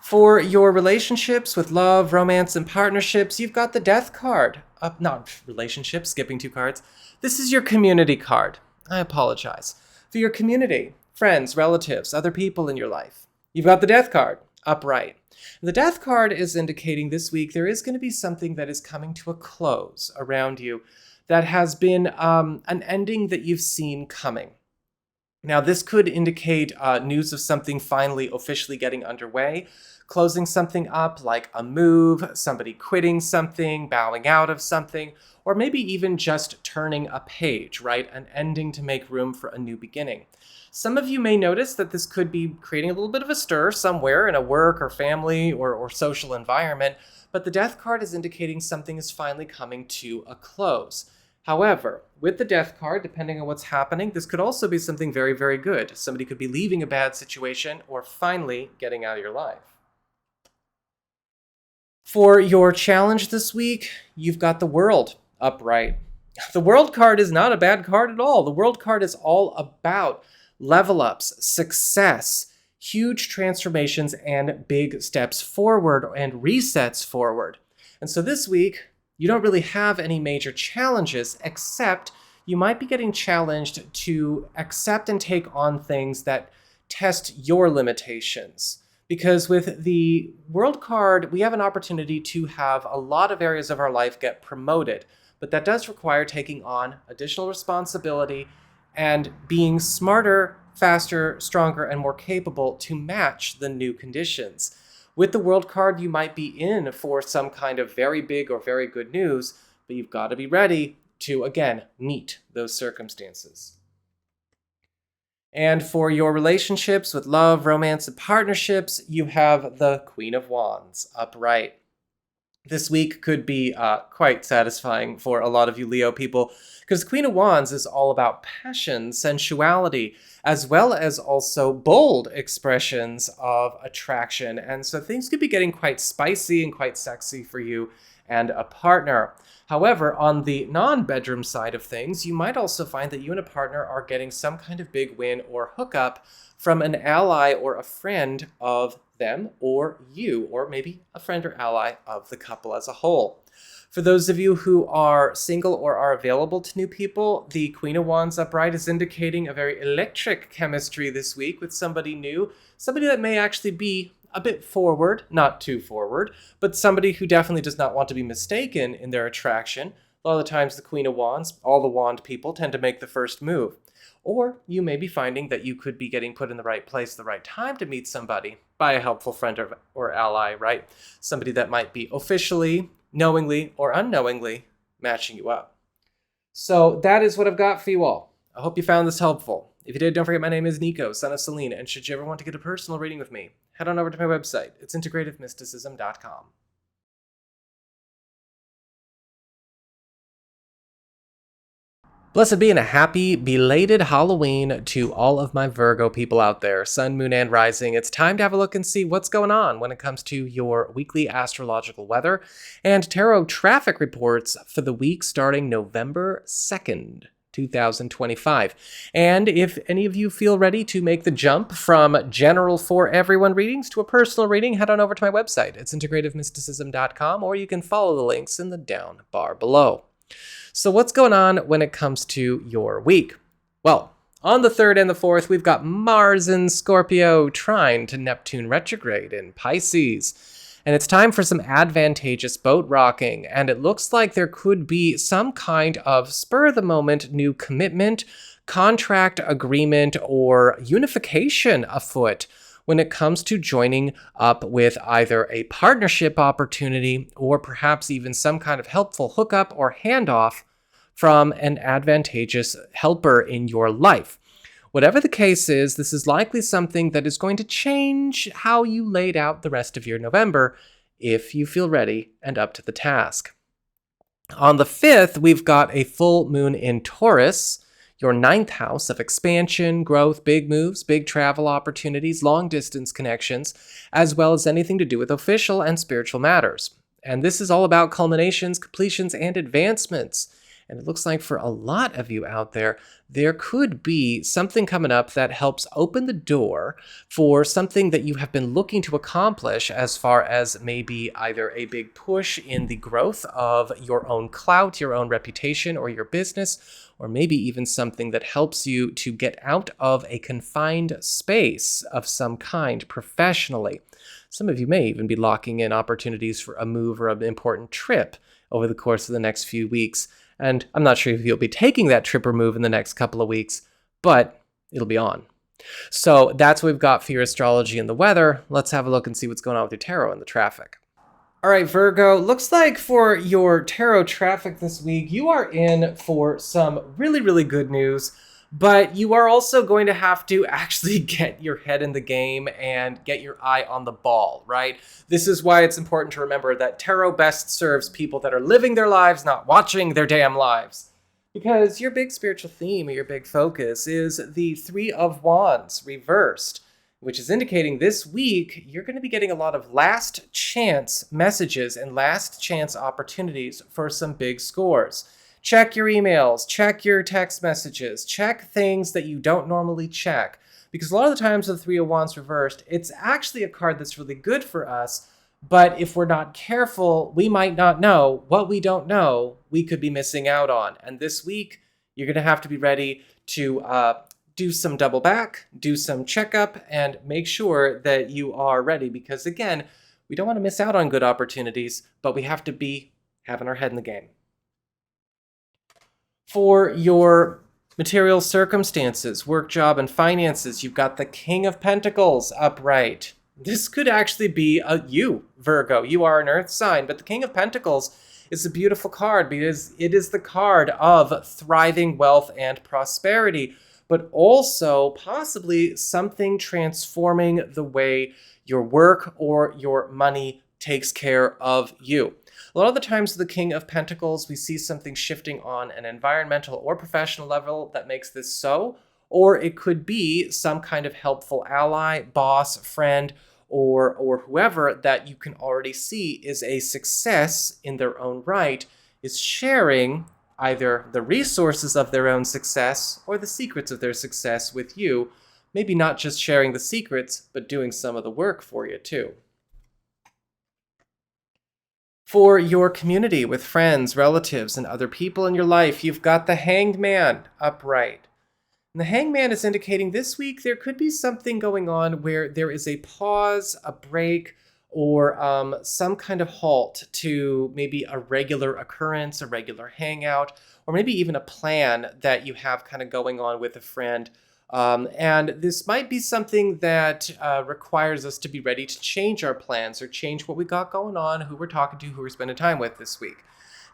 For your relationships with love, romance, and partnerships, you've got the Death card. Not relationships, skipping 2 cards. This is your community card. I apologize. For your community, friends, relatives, other people in your life, you've got the Death card, upright. The Death card is indicating this week there is going to be something that is coming to a close around you that has been an ending that you've seen coming. Now, this could indicate news of something finally officially getting underway, closing something up like a move, somebody quitting something, bowing out of something, or maybe even just turning a page, right? An ending to make room for a new beginning. Some of you may notice that this could be creating a little bit of a stir somewhere in a work or family or social environment, but the Death card is indicating something is finally coming to a close. However, with the Death card, depending on what's happening, this could also be something very, very good. Somebody could be leaving a bad situation or finally getting out of your life. For your challenge this week, you've got the World upright. The World card is not a bad card at all. The World card is all about level ups, success, huge transformations, and big steps forward and resets forward. And so this week, you don't really have any major challenges, except you might be getting challenged to accept and take on things that test your limitations. Because with the World card, we have an opportunity to have a lot of areas of our life get promoted, but that does require taking on additional responsibility and being smarter, faster, stronger, and more capable to match the new conditions. With the World card, you might be in for some kind of very big or very good news, but you've got to be ready to, again, meet those circumstances. And for your relationships with love, romance, and partnerships, you have the Queen of Wands upright. This week could be quite satisfying for a lot of you Leo people, because Queen of Wands is all about passion, sensuality, as well as also bold expressions of attraction. And so things could be getting quite spicy and quite sexy for you and a partner. However, on the non-bedroom side of things, you might also find that you and a partner are getting some kind of big win or hookup from an ally or a friend of them or you, or maybe a friend or ally of the couple as a whole. For those of you who are single or are available to new people, the Queen of Wands upright is indicating a very electric chemistry this week with somebody new, somebody that may actually be a bit forward, not too forward, but somebody who definitely does not want to be mistaken in their attraction. A lot of the times the Queen of Wands, all the wand people, tend to make the first move. Or you may be finding that you could be getting put in the right place at the right time to meet somebody by a helpful friend or ally, right? Somebody that might be officially, knowingly, or unknowingly matching you up. So that is what I've got for you all. I hope you found this helpful. If you did, don't forget my name is Nico, Son of Selene, and should you ever want to get a personal reading with me, head on over to my website. It's integrativemysticism.com. Blessed be and a happy belated Halloween to all of my Virgo people out there. Sun, Moon, and Rising. It's time to have a look and see what's going on when it comes to your weekly astrological weather and tarot traffic reports for the week starting November 2nd. 2025. And if any of you feel ready to make the jump from general for everyone readings to a personal reading, head on over to my website. It's integrativemysticism.com, or you can follow the links in the down bar below. So what's going on when it comes to your week? Well, on the 3rd and the 4th, we've got Mars in Scorpio trine to Neptune retrograde in Pisces. And it's time for some advantageous boat rocking, and it looks like there could be some kind of spur-of-the-moment new commitment, contract agreement, or unification afoot when it comes to joining up with either a partnership opportunity or perhaps even some kind of helpful hookup or handoff from an advantageous helper in your life. Whatever the case is, this is likely something that is going to change how you laid out the rest of your November if you feel ready and up to the task. On the 5th, we've got a full moon in Taurus, your 9th house of expansion, growth, big moves, big travel opportunities, long-distance connections, as well as anything to do with official and spiritual matters. And this is all about culminations, completions, and advancements. And it looks like for a lot of you out there, there could be something coming up that helps open the door for something that you have been looking to accomplish, as far as maybe either a big push in the growth of your own clout, your own reputation, or your business, or maybe even something that helps you to get out of a confined space of some kind professionally. Some of you may even be locking in opportunities for a move or an important trip over the course of the next few weeks. And I'm not sure if you'll be taking that trip or move in the next couple of weeks, but it'll be on. So that's what we've got for your astrology and the weather. Let's have a look and see what's going on with your tarot and the traffic. All right, Virgo, looks like for your tarot traffic this week, you are in for some really, really good news, but you are also going to have to actually get your head in the game and get your eye on the ball, right? This is why it's important to remember that tarot best serves people that are living their lives, not watching their damn lives. Because your big spiritual theme or your big focus is the Three of Wands reversed, which is indicating this week you're going to be getting a lot of last chance messages and last chance opportunities for some big scores. Check your emails, check your text messages, check things that you don't normally check. Because a lot of the times with the Three of Wands reversed, it's actually a card that's really good for us, but if we're not careful, we might not know what we don't know we could be missing out on. And this week, you're going to have to be ready to do some double back, do some checkup, and make sure that you are ready. Because again, we don't want to miss out on good opportunities, but we have to be having our head in the game. For your material circumstances, work, job, and finances, you've got the King of Pentacles upright. This could actually be you, Virgo. You are an earth sign, but the King of Pentacles is a beautiful card because it is the card of thriving wealth and prosperity, but also possibly something transforming the way your work or your money takes care of you. A lot of the times with the King of Pentacles, we see something shifting on an environmental or professional level that makes this so, or it could be some kind of helpful ally, boss, friend, or whoever that you can already see is a success in their own right, is sharing either the resources of their own success or the secrets of their success with you. Maybe not just sharing the secrets, but doing some of the work for you too. For your community with friends, relatives, and other people in your life, you've got the Hanged Man upright. And the Hanged Man is indicating this week there could be something going on where there is a pause, a break, or some kind of halt to maybe a regular occurrence, a regular hangout, or maybe even a plan that you have kind of going on with a friend. And this might be something that requires us to be ready to change our plans or change what we got going on, who we're talking to, who we're spending time with this week.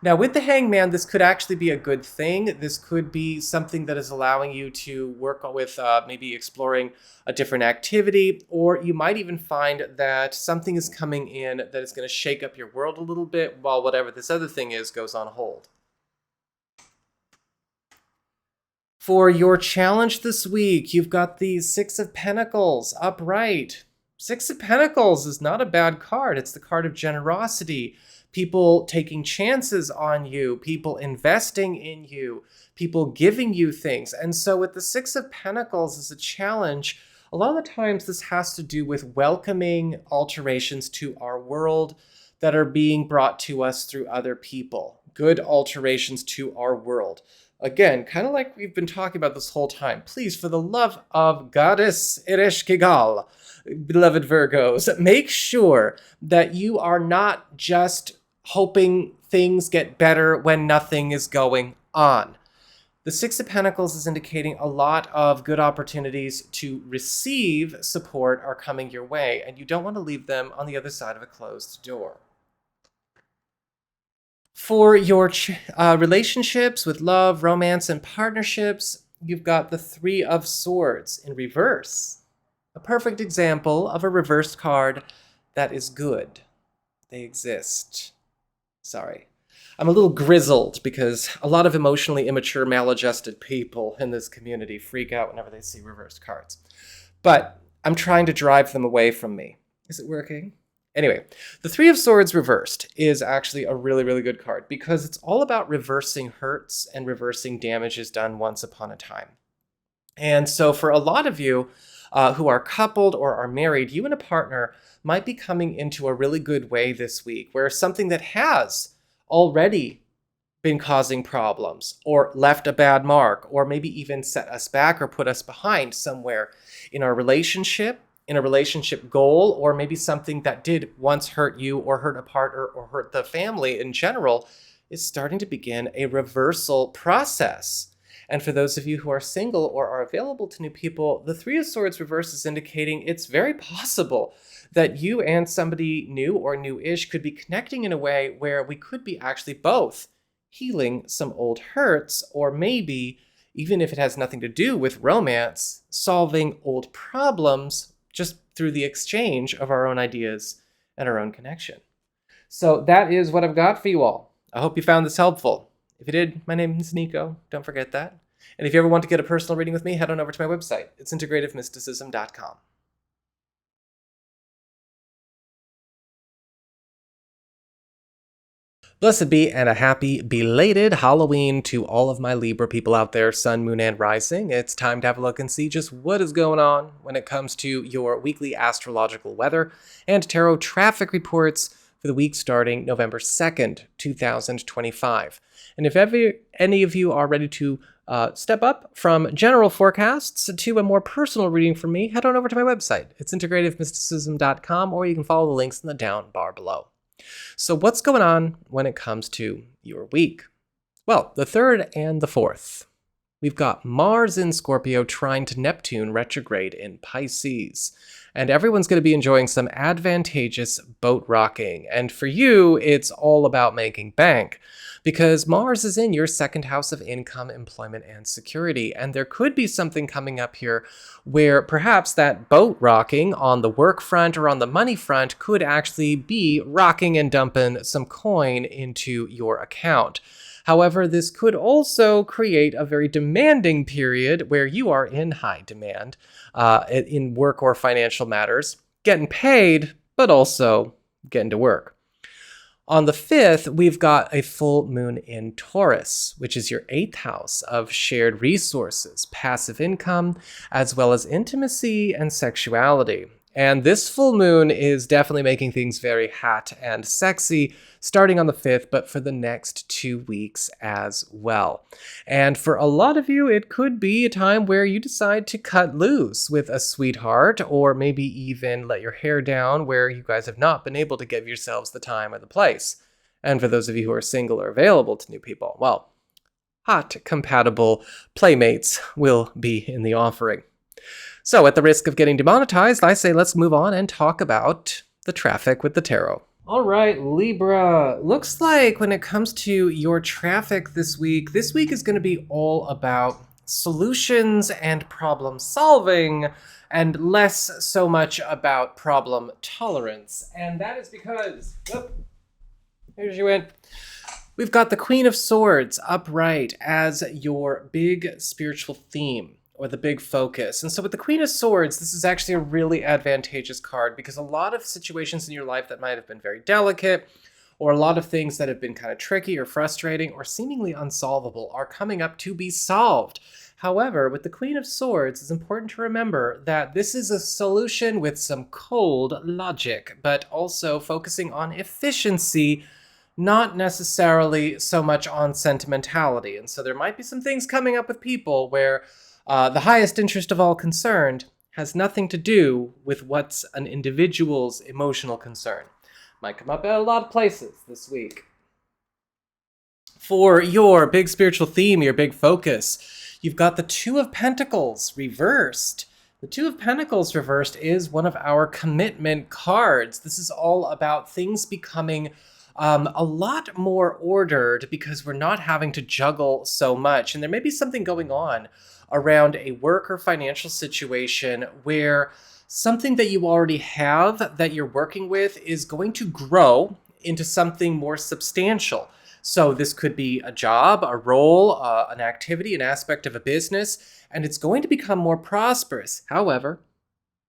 Now, with the Hangman, this could actually be a good thing. This could be something that is allowing you to work with maybe exploring a different activity, or you might even find that something is coming in that is going to shake up your world a little bit while whatever this other thing is goes on hold. For your challenge this week, you've got the Six of Pentacles upright. Six of Pentacles is not a bad card. It's the card of generosity. People taking chances on you, people investing in you, people giving you things. And so with the Six of Pentacles as a challenge, a lot of the times this has to do with welcoming alterations to our world that are being brought to us through other people. Good alterations to our world. Again, kind of like we've been talking about this whole time. Please, for the love of Goddess Ereshkigal, beloved Virgos, make sure that you are not just hoping things get better when nothing is going on. The Six of Pentacles is indicating a lot of good opportunities to receive support are coming your way, and you don't want to leave them on the other side of a closed door. For your relationships with love, romance, and partnerships, you've got the Three of Swords in reverse. A perfect example of a reversed card that is good. They exist. Sorry. I'm a little grizzled because a lot of emotionally immature, maladjusted people in this community freak out whenever they see reversed cards. But I'm trying to drive them away from me. Is it working? Anyway, the Three of Swords reversed is actually a really, really good card because it's all about reversing hurts and reversing damages done once upon a time. And so for a lot of you who are coupled or are married, you and a partner might be coming into a really good way this week where something that has already been causing problems or left a bad mark or maybe even set us back or put us behind somewhere in our relationship, in a relationship goal, or maybe something that did once hurt you or hurt a partner or hurt the family in general is starting to begin a reversal process. And for those of you who are single or are available to new people, the Three of Swords reverse is indicating it's very possible that you and somebody new or new-ish could be connecting in a way where we could be actually both healing some old hurts, or maybe, even if it has nothing to do with romance, solving old problems just through the exchange of our own ideas and our own connection. So that is what I've got for you all. I hope you found this helpful. If you did, my name is Nico. Don't forget that. And if you ever want to get a personal reading with me, head on over to my website. It's integrativemysticism.com. Blessed be and a happy belated Halloween to all of my Libra people out there, Sun, Moon, and Rising. It's time to have a look and see just what is going on when it comes to your weekly astrological weather and tarot traffic reports for the week starting November 2nd, 2025. And if any of you are ready to step up from general forecasts to a more personal reading from me, head on over to my website. It's integrativemysticism.com, or you can follow the links in the down bar below. So what's going on when it comes to your week? Well, the 3rd and the 4th. We've got Mars in Scorpio trine to Neptune retrograde in Pisces. And everyone's going to be enjoying some advantageous boat rocking. And for you, it's all about making bank, because Mars is in your 2nd house of income, employment, and security. And there could be something coming up here where perhaps that boat rocking on the work front or on the money front could actually be rocking and dumping some coin into your account. However, this could also create a very demanding period where you are in high demand in work or financial matters, getting paid, but also getting to work. On the 5th, we've got a full moon in Taurus, which is your 8th house of shared resources, passive income, as well as intimacy and sexuality. And this full moon is definitely making things very hot and sexy, starting on the 5th, but for the next 2 weeks as well. And for a lot of you, it could be a time where you decide to cut loose with a sweetheart, or maybe even let your hair down where you guys have not been able to give yourselves the time or the place. And for those of you who are single or available to new people, well, hot, compatible playmates will be in the offering. So, at the risk of getting demonetized, I say let's move on and talk about the traffic with the tarot. All right, Libra. Looks like when it comes to your traffic this week is going to be all about solutions and problem solving, and less so much about problem tolerance. And that is because, here she went. We've got the Queen of Swords upright as your big spiritual theme, or the big focus. And so with the Queen of Swords, this is actually a really advantageous card, because a lot of situations in your life that might have been very delicate, or a lot of things that have been kind of tricky or frustrating or seemingly unsolvable are coming up to be solved. However, with the Queen of Swords, it's important to remember that this is a solution with some cold logic, but also focusing on efficiency, not necessarily so much on sentimentality. And so there might be some things coming up with people where the highest interest of all concerned has nothing to do with what's an individual's emotional concern. Might come up at a lot of places this week. For your big spiritual theme, your big focus, you've got the Two of Pentacles reversed. The Two of Pentacles reversed is one of our commitment cards. This is all about things becoming a lot more ordered, because we're not having to juggle so much. And there may be something going on around a work or financial situation where something that you already have that you're working with is going to grow into something more substantial. So this could be a job, a role, an activity, an aspect of a business, and it's going to become more prosperous. However,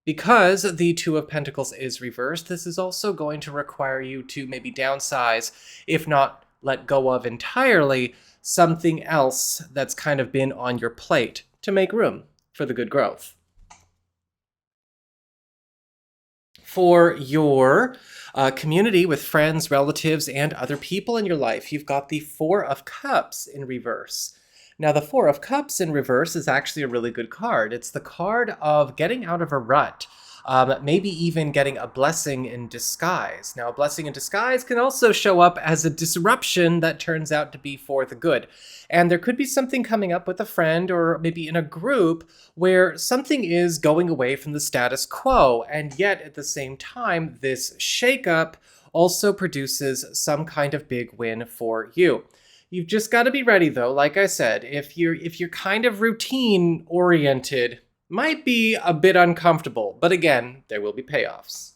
because the Two of Pentacles is reversed, this is also going to require you to maybe downsize, if not let go of entirely, something else that's kind of been on your plate to make room for the good growth. For your community with friends, relatives, and other people in your life, you've got the Four of Cups in reverse. Now, the Four of Cups in reverse is actually a really good card. It's the card of getting out of a rut, maybe even getting a blessing in disguise. Now, a blessing in disguise can also show up as a disruption that turns out to be for the good. And there could be something coming up with a friend or maybe in a group where something is going away from the status quo, and yet at the same time, this shakeup also produces some kind of big win for you. You've just got to be ready, though. Like I said, if you're kind of routine oriented, might be a bit uncomfortable, but again, there will be payoffs.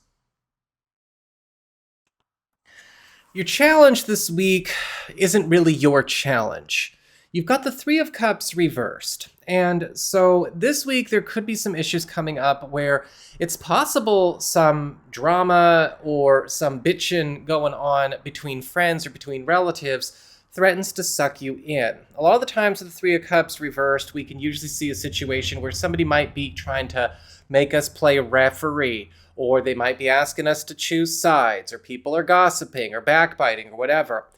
Your challenge this week isn't really your challenge. You've got the Three of Cups reversed. And so this week there could be some issues coming up where it's possible some drama or some bitchin' going on between friends or between relatives threatens to suck you in. A lot of the times with the Three of Cups reversed, we can usually see a situation where somebody might be trying to make us play referee, or they might be asking us to choose sides, or people are gossiping or backbiting or whatever.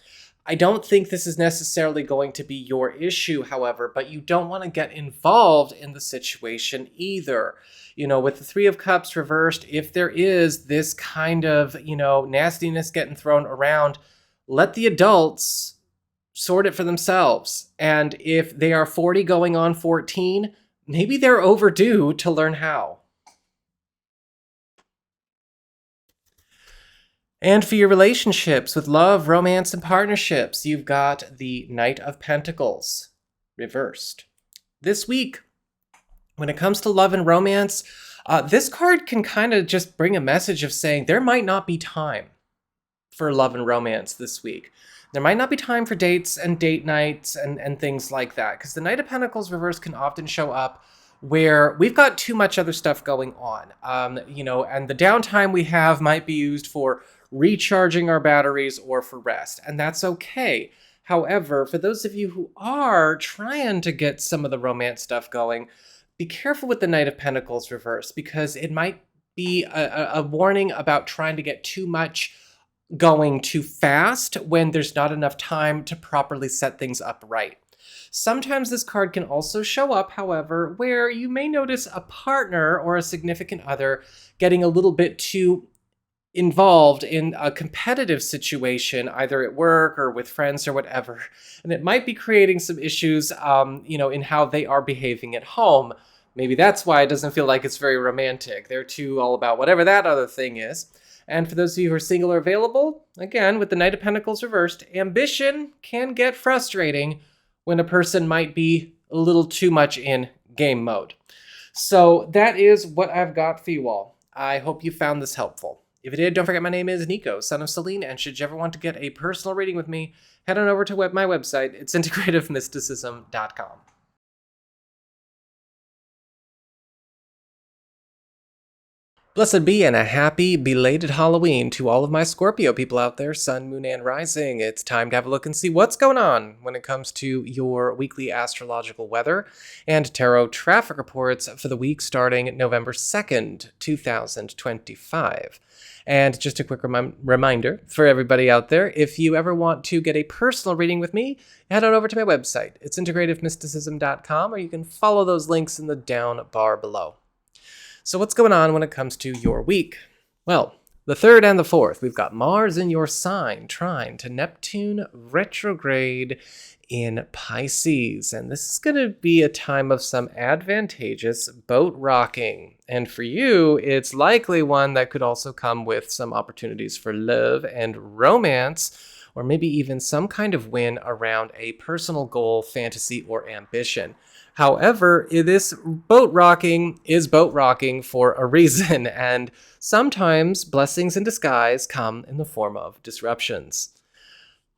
I don't think this is necessarily going to be your issue, however, but you don't want to get involved in the situation either. You know, with the Three of Cups reversed, if there is this kind of, nastiness getting thrown around, let the adults sort it for themselves. And if they are 40 going on 14, maybe they're overdue to learn how. And for your relationships with love, romance, and partnerships, you've got the Knight of Pentacles reversed. This week, when it comes to love and romance, this card can kind of just bring a message of saying there might not be time for love and romance this week. There might not be time for dates and date nights and things like that, because the Knight of Pentacles reverse can often show up where we've got too much other stuff going on, and the downtime we have might be used for recharging our batteries or for rest, and that's okay. However, for those of you who are trying to get some of the romance stuff going, be careful with the Knight of Pentacles reverse, because it might be a warning about trying to get too much going too fast when there's not enough time to properly set things up right. Sometimes this card can also show up, however, where you may notice a partner or a significant other getting a little bit too involved in a competitive situation, either at work or with friends or whatever. And it might be creating some issues, in how they are behaving at home. Maybe that's why it doesn't feel like it's very romantic. They're too all about whatever that other thing is. And for those of you who are single or available, again, with the Knight of Pentacles reversed, ambition can get frustrating when a person might be a little too much in game mode. So that is what I've got for you all. I hope you found this helpful. If you did, don't forget my name is Nico, Son of Selene, and should you ever want to get a personal reading with me, head on over to my website. It's integrativemysticism.com. Blessed be and a happy belated Halloween to all of my Scorpio people out there, Sun, Moon, and Rising. It's time to have a look and see what's going on when it comes to your weekly astrological weather and tarot traffic reports for the week starting November 2nd, 2025. And just a quick reminder for everybody out there, if you ever want to get a personal reading with me, head on over to my website. It's integrativemysticism.com, or you can follow those links in the down bar below. So what's going on when it comes to your week? Well, the 3rd and the 4th, we've got Mars in your sign, trine to Neptune retrograde in Pisces. And this is going to be a time of some advantageous boat rocking. And for you, it's likely one that could also come with some opportunities for love and romance, or maybe even some kind of win around a personal goal, fantasy, or ambition. However, this boat rocking is boat rocking for a reason, and sometimes blessings in disguise come in the form of disruptions.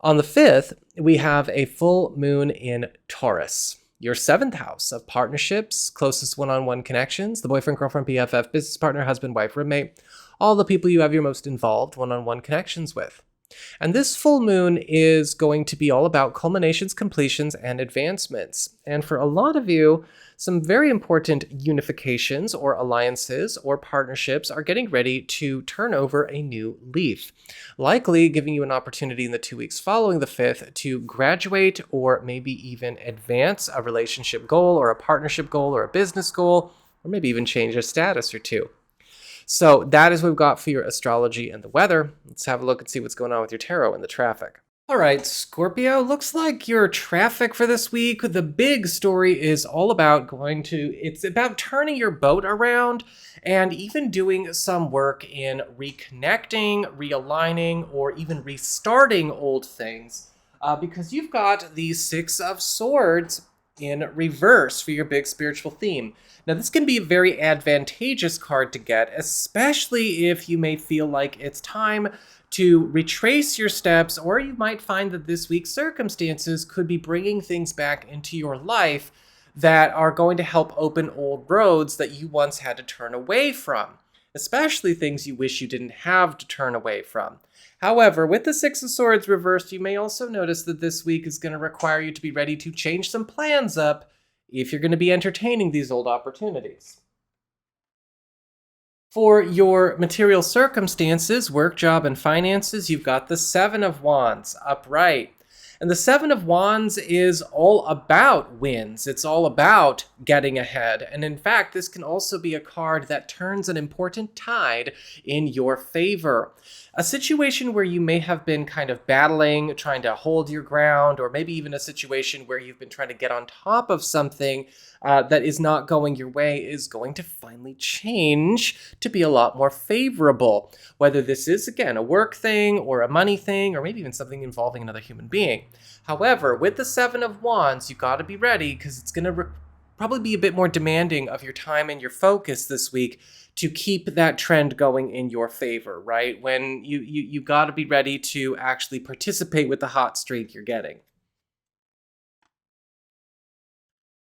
On the 5th, we have a full moon in Taurus, your 7th house of partnerships, closest one-on-one connections, the boyfriend, girlfriend, BFF, business partner, husband, wife, roommate, all the people you have your most involved one-on-one connections with. And this full moon is going to be all about culminations, completions, and advancements. And for a lot of you, some very important unifications or alliances or partnerships are getting ready to turn over a new leaf, likely giving you an opportunity in the 2 weeks following the 5th to graduate or maybe even advance a relationship goal or a partnership goal or a business goal, or maybe even change a status or two. So that is what we've got for your astrology and the weather. Let's have a look and see what's going on with your tarot and the traffic. All right, Scorpio, looks like your traffic for this week, the big story is all about it's about turning your boat around and even doing some work in reconnecting, realigning, or even restarting old things because you've got the 6 of Swords in reverse for your big spiritual theme. Now, this can be a very advantageous card to get, especially if you may feel like it's time to retrace your steps, or you might find that this week's circumstances could be bringing things back into your life that are going to help open old roads that you once had to turn away from, especially things you wish you didn't have to turn away from. However, with the 6 of Swords reversed, you may also notice that this week is going to require you to be ready to change some plans up if you're going to be entertaining these old opportunities. For your material circumstances, work, job, and finances, you've got the 7 of Wands upright. And the 7 of Wands is all about wins. It's all about getting ahead. And in fact, this can also be a card that turns an important tide in your favor. A situation where you may have been kind of battling, trying to hold your ground, or maybe even a situation where you've been trying to get on top of something that is not going your way is going to finally change to be a lot more favorable. Whether this is, again, a work thing or a money thing, or maybe even something involving another human being. However, with the 7 of Wands, you got to be ready because it's going to probably be a bit more demanding of your time and your focus this week to keep that trend going in your favor, right? When you got to be ready to actually participate with the hot streak you're getting.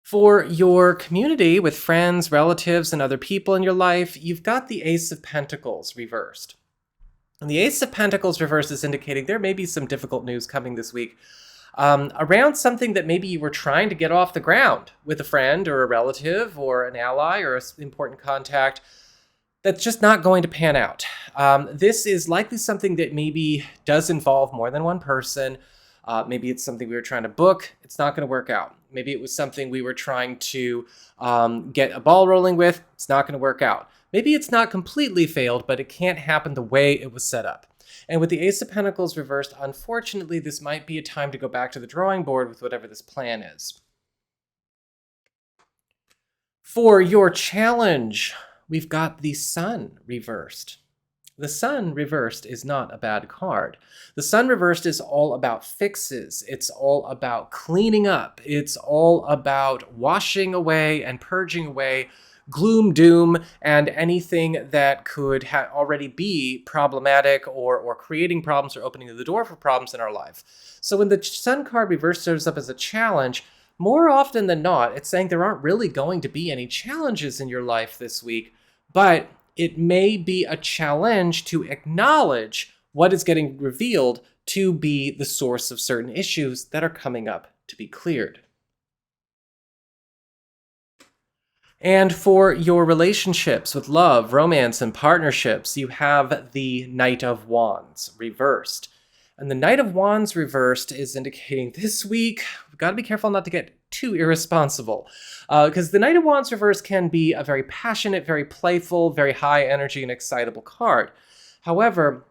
For your community with friends, relatives, and other people in your life, you've got the Ace of Pentacles reversed. And the Ace of Pentacles reversed is indicating there may be some difficult news coming this week around something that maybe you were trying to get off the ground with a friend or a relative or an ally or an important contact. that's just not going to pan out. This is likely something that maybe does involve more than one person. Maybe it's something we were trying to book. It's not going to work out. Maybe it was something we were trying to get a ball rolling with. It's not going to work out. Maybe it's not completely failed, but it can't happen the way it was set up. And with the Ace of Pentacles reversed, unfortunately, this might be a time to go back to the drawing board with whatever this plan is. For your challenge, we've got the Sun reversed. The Sun reversed is not a bad card. The Sun reversed is all about fixes. It's all about cleaning up. It's all about washing away and purging away gloom, doom, and anything that could already be problematic or creating problems or opening the door for problems in our life. So when the Sun card reversed shows up as a challenge, more often than not, it's saying there aren't really going to be any challenges in your life this week, but it may be a challenge to acknowledge what is getting revealed to be the source of certain issues that are coming up to be cleared. And for your relationships with love, romance, and partnerships, you have the Knight of Wands reversed. And the Knight of Wands reversed is indicating this week, we've got to be careful not to get too irresponsible. Because the Knight of Wands reversed can be a very passionate, very playful, very high energy and excitable card. However,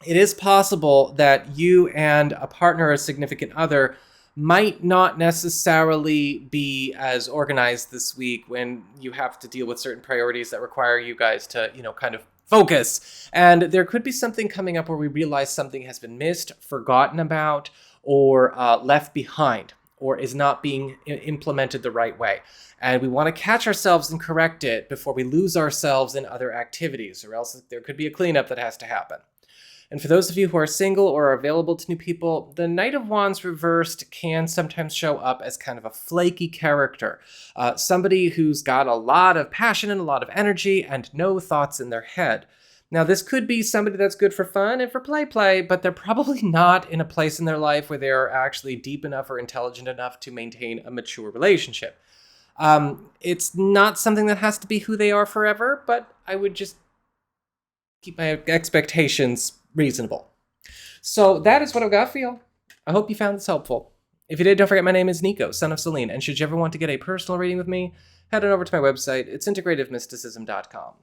it is possible that you and a partner or a significant other might not necessarily be as organized this week when you have to deal with certain priorities that require you guys to, kind of focus. And there could be something coming up where we realize something has been missed, forgotten about, or left behind, or is not being implemented the right way. And we want to catch ourselves and correct it before we lose ourselves in other activities, or else there could be a cleanup that has to happen. And for those of you who are single or are available to new people, the Knight of Wands reversed can sometimes show up as kind of a flaky character. Somebody who's got a lot of passion and a lot of energy and no thoughts in their head. Now, this could be somebody that's good for fun and for play, but they're probably not in a place in their life where they're actually deep enough or intelligent enough to maintain a mature relationship. It's not something that has to be who they are forever, but I would just keep my expectations reasonable. So that is what I've got for you. I hope you found this helpful. If you did, don't forget my name is Nico, Son of Selene, and should you ever want to get a personal reading with me, head on over to my website. It's integrativemysticism.com.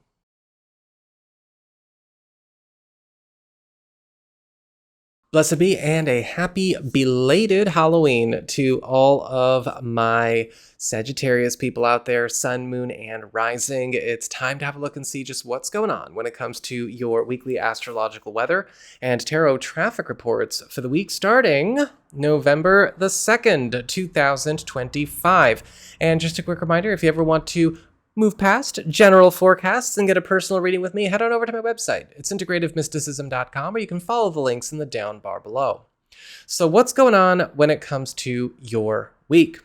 Blessed be, and a happy belated Halloween to all of my Sagittarius people out there, Sun, Moon, and Rising. It's time to have a look and see just what's going on when it comes to your weekly astrological weather and tarot traffic reports for the week starting November the 2nd, 2025. And just a quick reminder, if you ever want to move past general forecasts and get a personal reading with me, head on over to my website. It's integrativemysticism.com, or you can follow the links in the down bar below. So what's going on when it comes to your week?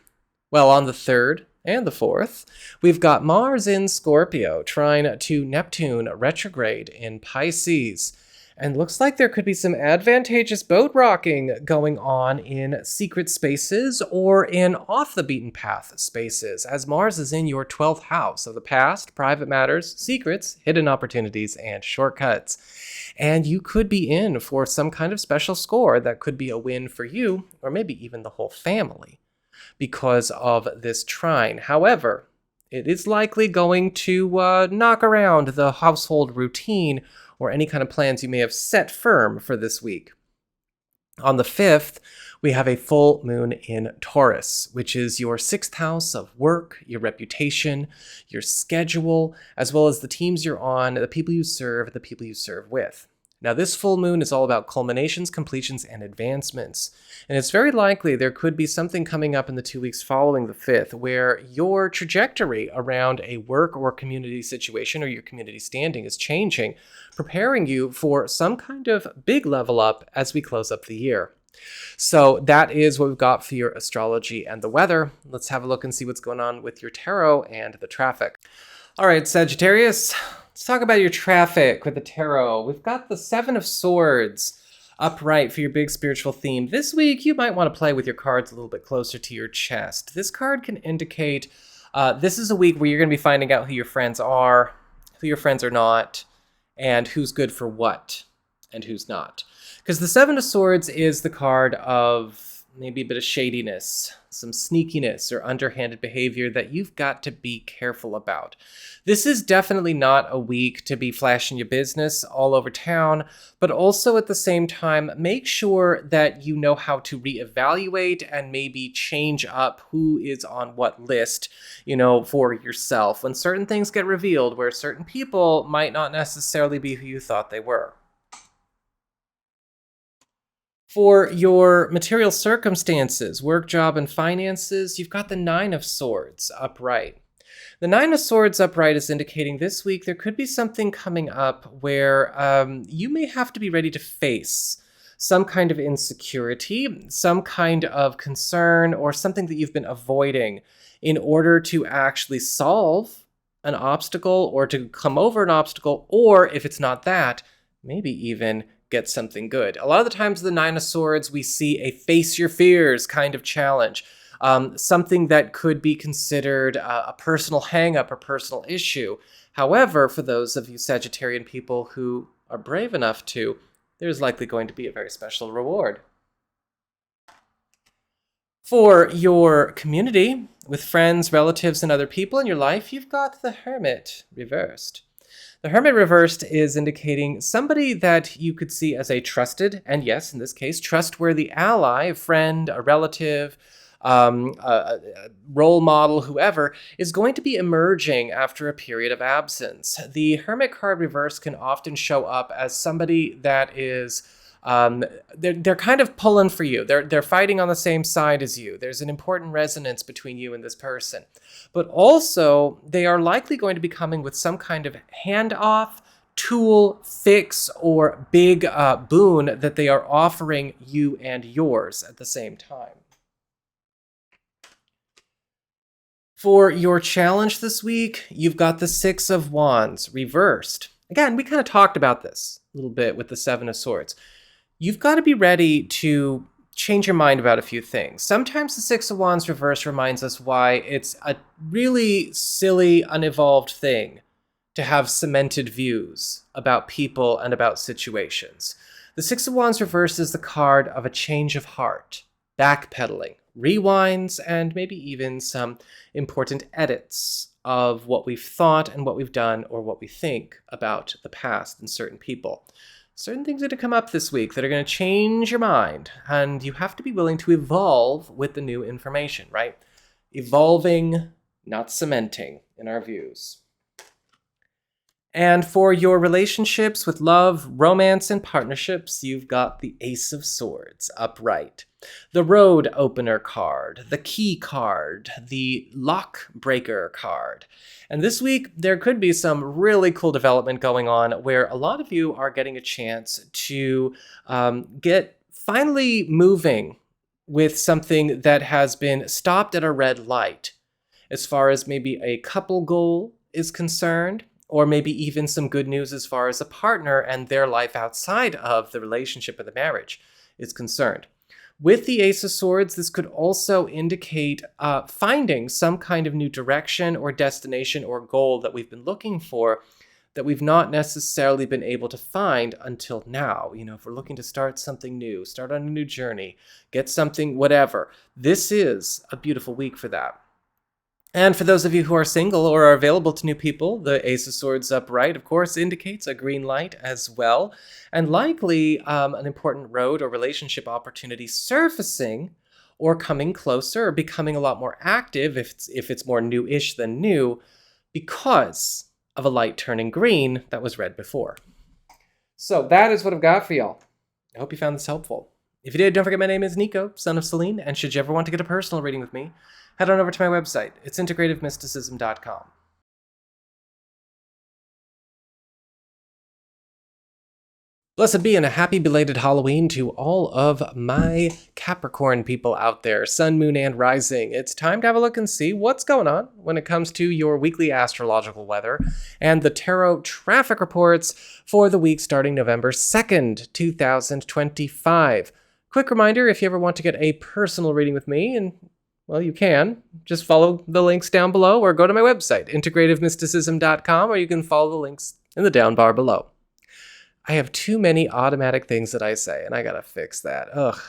Well, on the 3rd and the 4th, we've got Mars in Scorpio trine to Neptune retrograde in Pisces. And looks like there could be some advantageous boat rocking going on in secret spaces or in off-the-beaten-path spaces, as Mars is in your 12th house of the past, private matters, secrets, hidden opportunities, and shortcuts. And you could be in for some kind of special score that could be a win for you, or maybe even the whole family, because of this trine. However, it is likely going to knock around the household routine or any kind of plans you may have set firm for this week. On the 5th, we have a full moon in Taurus, which is your 6th house of work, your reputation, your schedule, as well as the teams you're on, the people you serve, the people you serve with. Now, this full moon is all about culminations, completions, and advancements. And it's very likely there could be something coming up in the 2 weeks following the 5th where your trajectory around a work or community situation or your community standing is changing, preparing you for some kind of big level up as we close up the year. So that is what we've got for your astrology and the weather. Let's have a look and see what's going on with your tarot and the traffic. All right, Sagittarius, let's talk about your traffic with the tarot. We've got the 7 of Swords upright for your big spiritual theme. This week, you might want to play with your cards a little bit closer to your chest. This card can indicate this is a week where you're going to be finding out who your friends are, who your friends are not, and who's good for what and who's not. Because the Seven of Swords is the card of maybe a bit of shadiness, some sneakiness or underhanded behavior that you've got to be careful about. This is definitely not a week to be flashing your business all over town, but also at the same time, make sure that you know how to reevaluate and maybe change up who is on what list, for yourself when certain things get revealed where certain people might not necessarily be who you thought they were. For your material circumstances, work, job, and finances, you've got the Nine of Swords upright. The Nine of Swords upright is indicating this week there could be something coming up where you may have to be ready to face some kind of insecurity, some kind of concern, or something that you've been avoiding in order to actually solve an obstacle or to come over an obstacle, or if it's not that, maybe even get something good. A lot of the times the Nine of Swords, we see a face your fears kind of challenge, something that could be considered a personal hang-up or personal issue. However, for those of you Sagittarian people who are brave enough to, there's likely going to be a very special reward. For your community, with friends, relatives, and other people in your life, you've got the Hermit reversed. The Hermit reversed is indicating somebody that you could see as a trusted, and yes, in this case, trustworthy ally, a friend, a relative, a role model, whoever, is going to be emerging after a period of absence. The Hermit card reverse can often show up as somebody that is they're kind of pulling for you. They're fighting on the same side as you. There's an important resonance between you and this person. But also, they are likely going to be coming with some kind of handoff, tool, fix, or big boon that they are offering you and yours at the same time. For your challenge this week, you've got the Six of Wands reversed. Again, we kind of talked about this a little bit with the Seven of Swords. You've got to be ready to change your mind about a few things. Sometimes the Six of Wands reverse reminds us why it's a really silly, unevolved thing to have cemented views about people and about situations. The Six of Wands reverse is the card of a change of heart, backpedaling, rewinds, and maybe even some important edits of what we've thought and what we've done or what we think about the past and certain people. Certain things are going to come up this week that are going to change your mind, and you have to be willing to evolve with the new information, right? Evolving, not cementing in our views. And for your relationships with love, romance, and partnerships, you've got the Ace of Swords upright. The Road Opener card, the Key card, the Lock Breaker card. And this week, there could be some really cool development going on where a lot of you are getting a chance to get finally moving with something that has been stopped at a red light, as far as maybe a couple goal is concerned, or maybe even some good news as far as a partner and their life outside of the relationship or the marriage is concerned. With the Ace of Swords, this could also indicate finding some kind of new direction or destination or goal that we've been looking for that we've not necessarily been able to find until now. If we're looking to start something new, start on a new journey, get something, whatever, this is a beautiful week for that. And for those of you who are single or are available to new people, the Ace of Swords upright, of course, indicates a green light as well, and likely an important road or relationship opportunity surfacing or coming closer or becoming a lot more active if it's more new-ish than new because of a light turning green that was red before. So that is what I've got for y'all. I hope you found this helpful. If you did, don't forget my name is Nico, Son of Selene, and should you ever want to get a personal reading with me, head on over to my website. It's integrativemysticism.com. Blessed be and a happy belated Halloween to all of my Capricorn people out there, Sun, Moon, and Rising. It's time to have a look and see what's going on when it comes to your weekly astrological weather and the tarot traffic reports for the week starting November 2nd, 2025. Quick reminder, if you ever want to get a personal reading with me and Well, you can. Just follow the links down below or go to my website, integrativemysticism.com, or you can follow the links in the down bar below. I have too many automatic things that I say, and I gotta fix that. Ugh.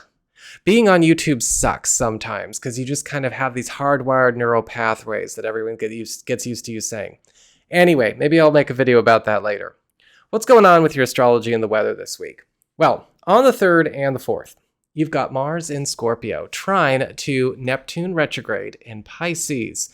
Being on YouTube sucks sometimes because you just kind of have these hardwired neural pathways that everyone gets used to you saying. Anyway, maybe I'll make a video about that later. What's going on with your astrology and the weather this week? Well, on the 3rd and the 4th, you've got Mars in Scorpio, trine to Neptune retrograde in Pisces.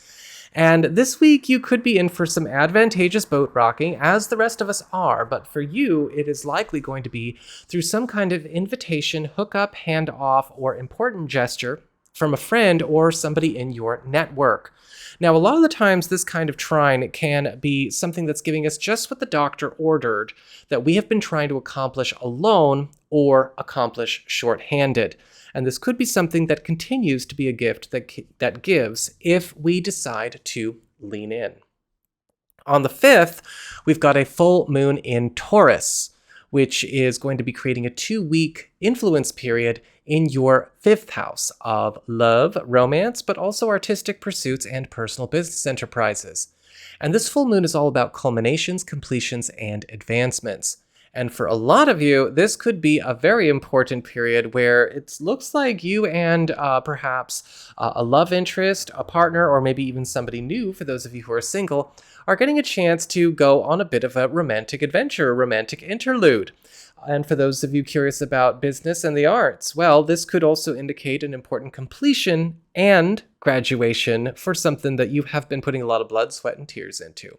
And this week, you could be in for some advantageous boat rocking, as the rest of us are, but for you, it is likely going to be through some kind of invitation, hookup, handoff, or important gesture from a friend or somebody in your network. Now, a lot of the times, this kind of trine can be something that's giving us just what the doctor ordered that we have been trying to accomplish alone or accomplish shorthanded. And this could be something that continues to be a gift that gives if we decide to lean in. On the 5th, we've got a full moon in Taurus, which is going to be creating a 2-week influence period in your 5th house of love, romance, but also artistic pursuits and personal business enterprises. And this full moon is all about culminations, completions, and advancements. And for a lot of you, this could be a very important period where it looks like you and perhaps a love interest, a partner, or maybe even somebody new, for those of you who are single, are getting a chance to go on a bit of a romantic adventure, a romantic interlude. And for those of you curious about business and the arts, well, this could also indicate an important completion and graduation for something that you have been putting a lot of blood, sweat, and tears into.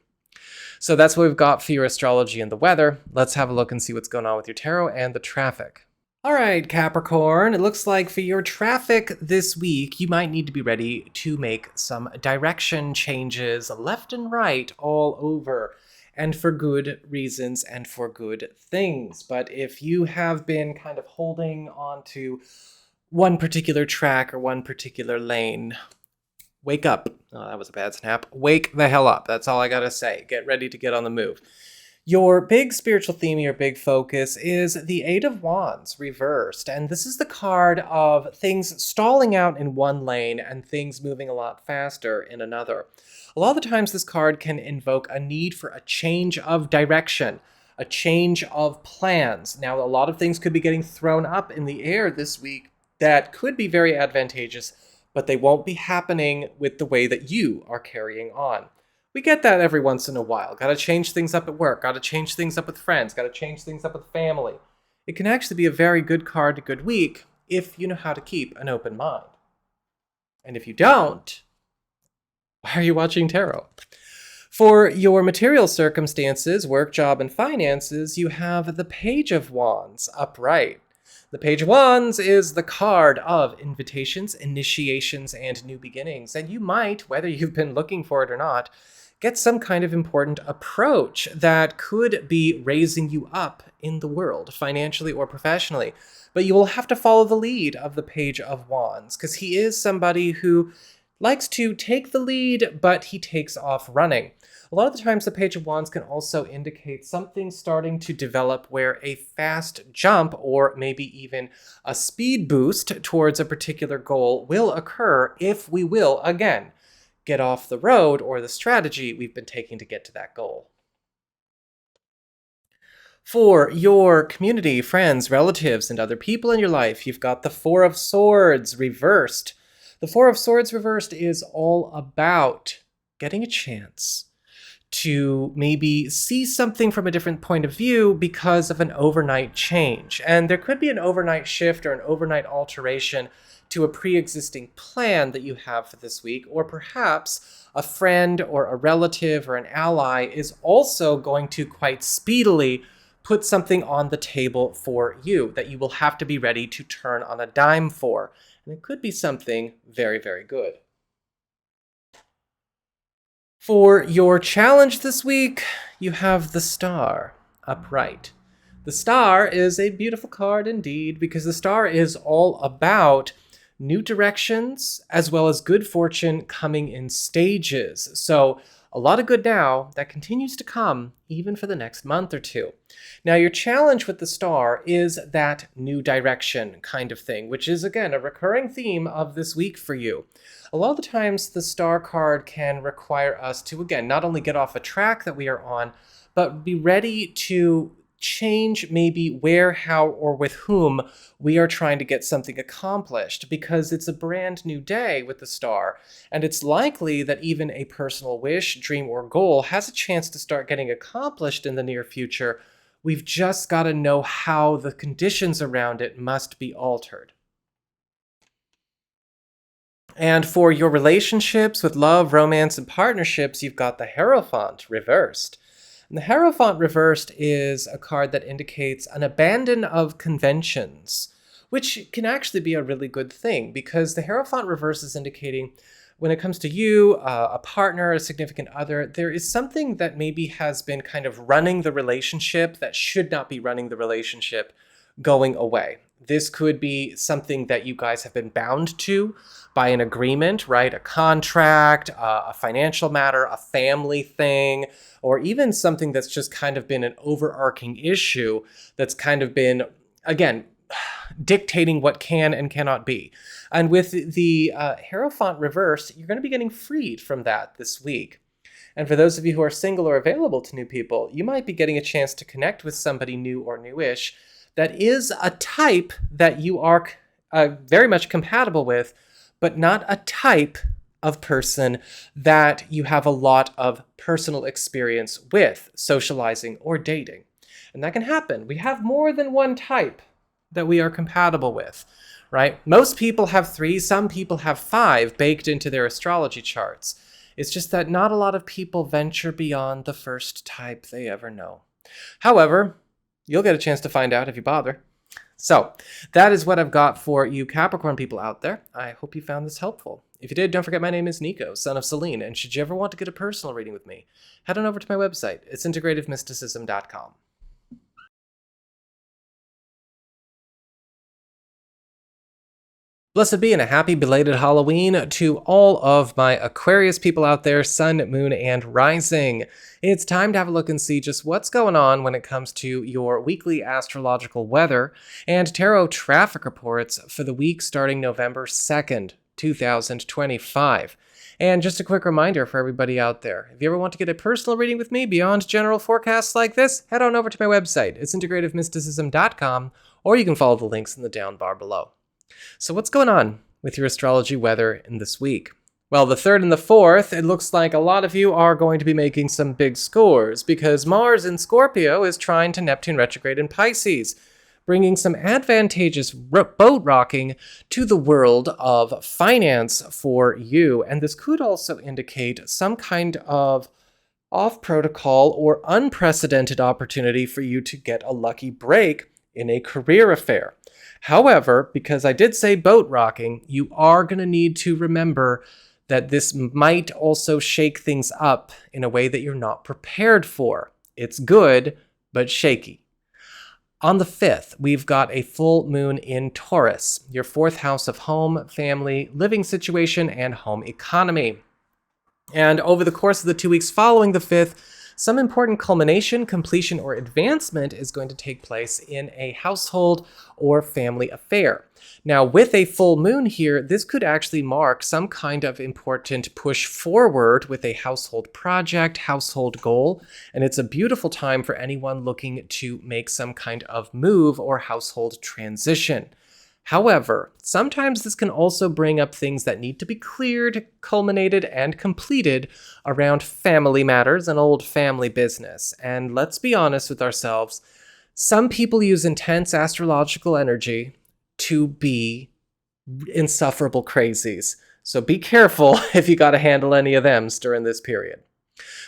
So that's what we've got for your astrology and the weather. Let's have a look and see what's going on with your tarot and the traffic. All right, Capricorn, it looks like for your traffic this week, you might need to be ready to make some direction changes left and right all over, and for good reasons and for good things. But if you have been kind of holding on to one particular track or one particular lane, wake up. Oh, that was a bad snap. Wake the hell up. That's all I gotta say. Get ready to get on the move. Your big spiritual theme, your big focus is the Eight of Wands reversed. And this is the card of things stalling out in one lane and things moving a lot faster in another. A lot of the times this card can invoke a need for a change of direction, a change of plans. Now, a lot of things could be getting thrown up in the air this week that could be very advantageous, but they won't be happening with the way that you are carrying on. We get that every once in a while. Gotta change things up at work, gotta change things up with friends, gotta change things up with family. It can actually be a very good card, a good week, if you know how to keep an open mind. And if you don't, why are you watching tarot? For your material circumstances, work, job, and finances, you have the Page of Wands upright. The Page of Wands is the card of invitations, initiations, and new beginnings. And you might, whether you've been looking for it or not, get some kind of important approach that could be raising you up in the world, financially or professionally. But you will have to follow the lead of the Page of Wands, because he is somebody who likes to take the lead, but he takes off running. A lot of the times the Page of Wands can also indicate something starting to develop where a fast jump or maybe even a speed boost towards a particular goal will occur if we will, again, get off the road or the strategy we've been taking to get to that goal. For your community, friends, relatives, and other people in your life, you've got the Four of Swords reversed. The Four of Swords reversed is all about getting a chance to maybe see something from a different point of view because of an overnight change. And there could be an overnight shift or an overnight alteration to a pre-existing plan that you have for this week, or perhaps a friend or a relative or an ally is also going to quite speedily put something on the table for you that you will have to be ready to turn on a dime for. And it could be something very, very good. For your challenge this week, you have the Star upright. The Star is a beautiful card indeed, because the Star is all about new directions as well as good fortune coming in stages. So A lot of good now that continues to come even for the next month or two. Now, your challenge with the star is that new direction kind of thing, which is, again, a recurring theme of this week for you. A lot of the times, the star card can require us to, again, not only get off a track that we are on, but be ready to change maybe where, how, or with whom we are trying to get something accomplished, because it's a brand new day with the star, and it's likely that even a personal wish, dream, or goal has a chance to start getting accomplished in the near future. We've just got to know how the conditions around it must be altered. And for your relationships with love, romance, and partnerships, you've got the Hierophant reversed. And the Hierophant reversed is a card that indicates an abandon of conventions, which can actually be a really good thing, because the Hierophant reverse is indicating when it comes to you, a partner, a significant other, there is something that maybe has been kind of running the relationship that should not be running the relationship going away. This could be something that you guys have been bound to by an agreement, right? A contract, a financial matter, a family thing, or even something that's just kind of been an overarching issue that's kind of been, again, dictating what can and cannot be. And with the Hierophant reverse, you're going to be getting freed from that this week. And for those of you who are single or available to new people, you might be getting a chance to connect with somebody new or newish that is a type that you are very much compatible with, but not a type of person that you have a lot of personal experience with, socializing or dating. And that can happen. We have more than one type that we are compatible with, right? Most people have 3, some people have 5 baked into their astrology charts. It's just that not a lot of people venture beyond the first type they ever know. However, you'll get a chance to find out if you bother. So that is what I've got for you Capricorn people out there. I hope you found this helpful. If you did, don't forget my name is Nico, Son of Selene, and should you ever want to get a personal reading with me, head on over to my website. It's integrativemysticism.com. Blessed be and a happy belated Halloween to all of my Aquarius people out there, Sun, Moon, and Rising. It's time to have a look and see just what's going on when it comes to your weekly astrological weather and tarot traffic reports for the week starting November 2nd, 2025. And just a quick reminder for everybody out there, if you ever want to get a personal reading with me beyond general forecasts like this, head on over to my website. It's integrativemysticism.com, or you can follow the links in the down bar below. So what's going on with your astrology weather in this week? Well, the 3rd and the 4th, it looks like a lot of you are going to be making some big scores, because Mars in Scorpio is trying to Neptune retrograde in Pisces, bringing some advantageous boat rocking to the world of finance for you. And this could also indicate some kind of off-protocol or unprecedented opportunity for you to get a lucky break in a career affair. However, because I did say boat rocking, you are going to need to remember that this might also shake things up in a way that you're not prepared for. It's good, but shaky. On the 5th, we've got a full moon in Taurus, your 4th house of home, family, living situation, and home economy. And over the course of the 2 weeks following the 5th, some important culmination, completion, or advancement is going to take place in a household or family affair. Now, with a full moon here, this could actually mark some kind of important push forward with a household project, household goal, and it's a beautiful time for anyone looking to make some kind of move or household transition. However, sometimes this can also bring up things that need to be cleared, culminated, and completed around family matters and old family business. And let's be honest with ourselves, some people use intense astrological energy to be insufferable crazies. So be careful if you got to handle any of them during this period.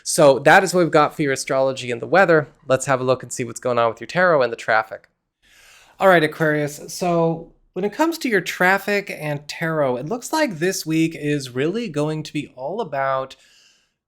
So that is what we've got for your astrology and the weather. Let's have a look and see what's going on with your tarot and the traffic. All right, Aquarius. So when it comes to your traffic and tarot, it looks like this week is really going to be all about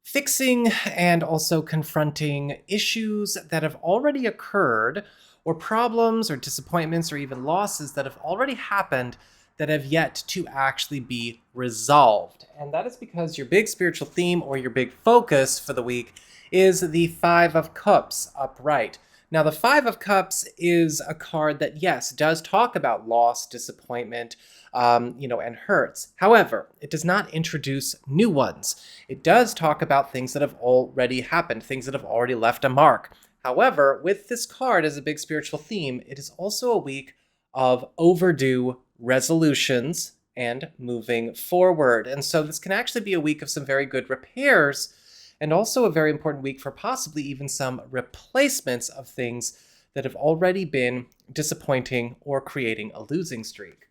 fixing and also confronting issues that have already occurred, or problems or disappointments or even losses that have already happened that have yet to actually be resolved. And that is because your big spiritual theme or your big focus for the week is the Five of Cups upright. Now, the Five of Cups is a card that, yes, does talk about loss, disappointment, and hurts. However, it does not introduce new ones. It does talk about things that have already happened, things that have already left a mark. However, with this card as a big spiritual theme, it is also a week of overdue resolutions and moving forward. And so this can actually be a week of some very good repairs, and also a very important week for possibly even some replacements of things that have already been disappointing or creating a losing streak.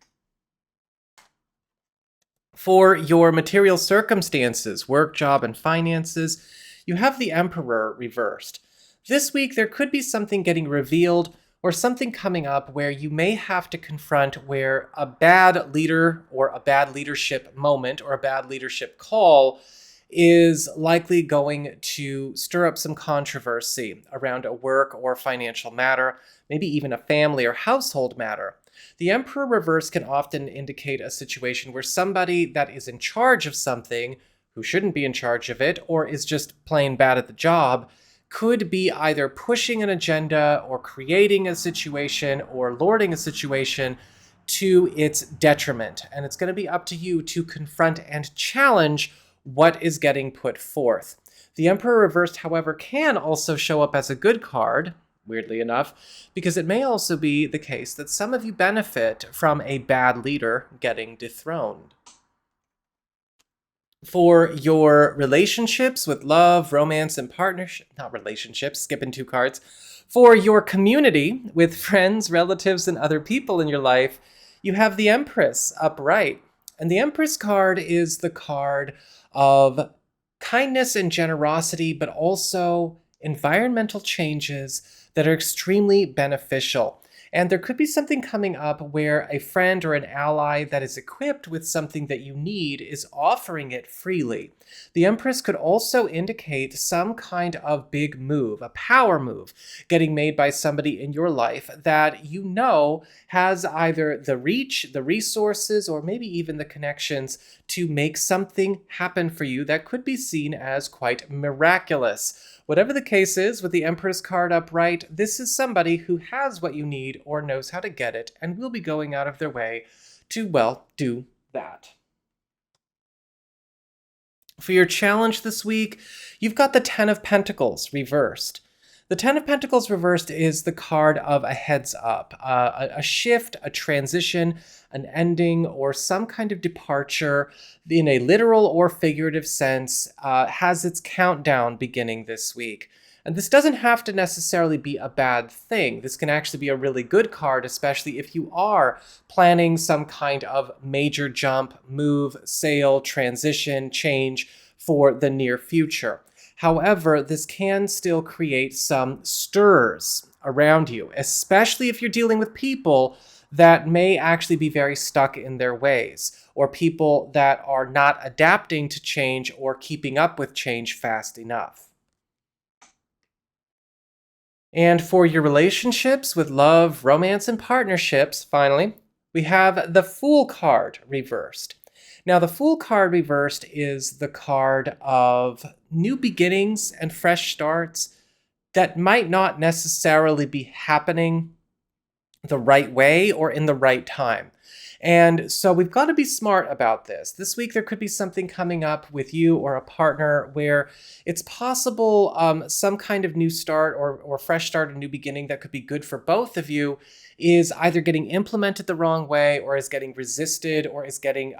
For your material circumstances, work, job, and finances, you have the Emperor reversed. This week, there could be something getting revealed or something coming up where you may have to confront where a bad leader or a bad leadership moment or a bad leadership call is likely going to stir up some controversy around a work or financial matter, maybe even a family or household matter. The Emperor reverse can often indicate a situation where somebody that is in charge of something, who shouldn't be in charge of it, or is just plain bad at the job, could be either pushing an agenda or creating a situation or lording a situation to its detriment. And it's going to be up to you to confront and challenge what is getting put forth. The Emperor reversed, however, can also show up as a good card, weirdly enough, because it may also be the case that some of you benefit from a bad leader getting dethroned. For your relationships with love, romance, and partnership, not relationships, skipping 2 cards. For your community with friends, relatives, and other people in your life, you have the Empress upright. And the Empress card is the card of kindness and generosity, but also environmental changes that are extremely beneficial. And there could be something coming up where a friend or an ally that is equipped with something that you need is offering it freely. The Empress could also indicate some kind of big move, a power move, getting made by somebody in your life that you know has either the reach, the resources, or maybe even the connections to make something happen for you that could be seen as quite miraculous. Whatever the case is, with the Empress card upright, this is somebody who has what you need or knows how to get it and will be going out of their way to, well, do that. For your challenge this week, you've got the Ten of Pentacles reversed. The Ten of Pentacles reversed is the card of a heads up, a shift, a transition, an ending, or some kind of departure in a literal or figurative sense has its countdown beginning this week. And this doesn't have to necessarily be a bad thing. This can actually be a really good card, especially if you are planning some kind of major jump, move, sale, transition, change for the near future. However, this can still create some stirs around you, especially if you're dealing with people that may actually be very stuck in their ways, or people that are not adapting to change or keeping up with change fast enough. And for your relationships with love, romance, and partnerships, finally, we have the Fool card reversed. Now, the Fool card reversed is the card of new beginnings and fresh starts that might not necessarily be happening the right way or in the right time. And so we've got to be smart about this. This week, there could be something coming up with you or a partner where it's possible some kind of new start or fresh start, a new beginning that could be good for both of you is either getting implemented the wrong way or is getting resisted or is getting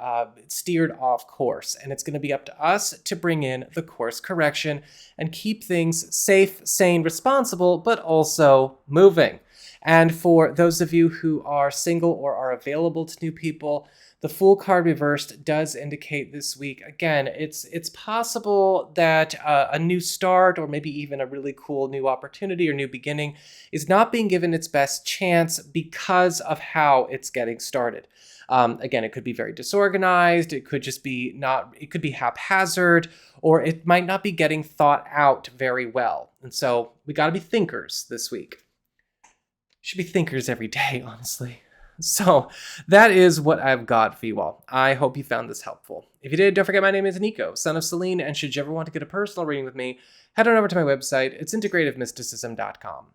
steered off course. And it's going to be up to us to bring in the course correction and keep things safe, sane, responsible, but also moving. And for those of you who are single or are available to new people, the Fool card reversed does indicate this week, again, it's possible that a new start or maybe even a really cool new opportunity or new beginning is not being given its best chance because of how it's getting started. Again, it could be very disorganized, it could just be it could be haphazard, or it might not be getting thought out very well. And so we got to be thinkers this week. Should be thinkers every day, honestly. So that is what I've got for you all. I hope you found this helpful. If you did, don't forget my name is Nico, Son of Selene, and should you ever want to get a personal reading with me, head on over to my website. It's integrativemysticism.com.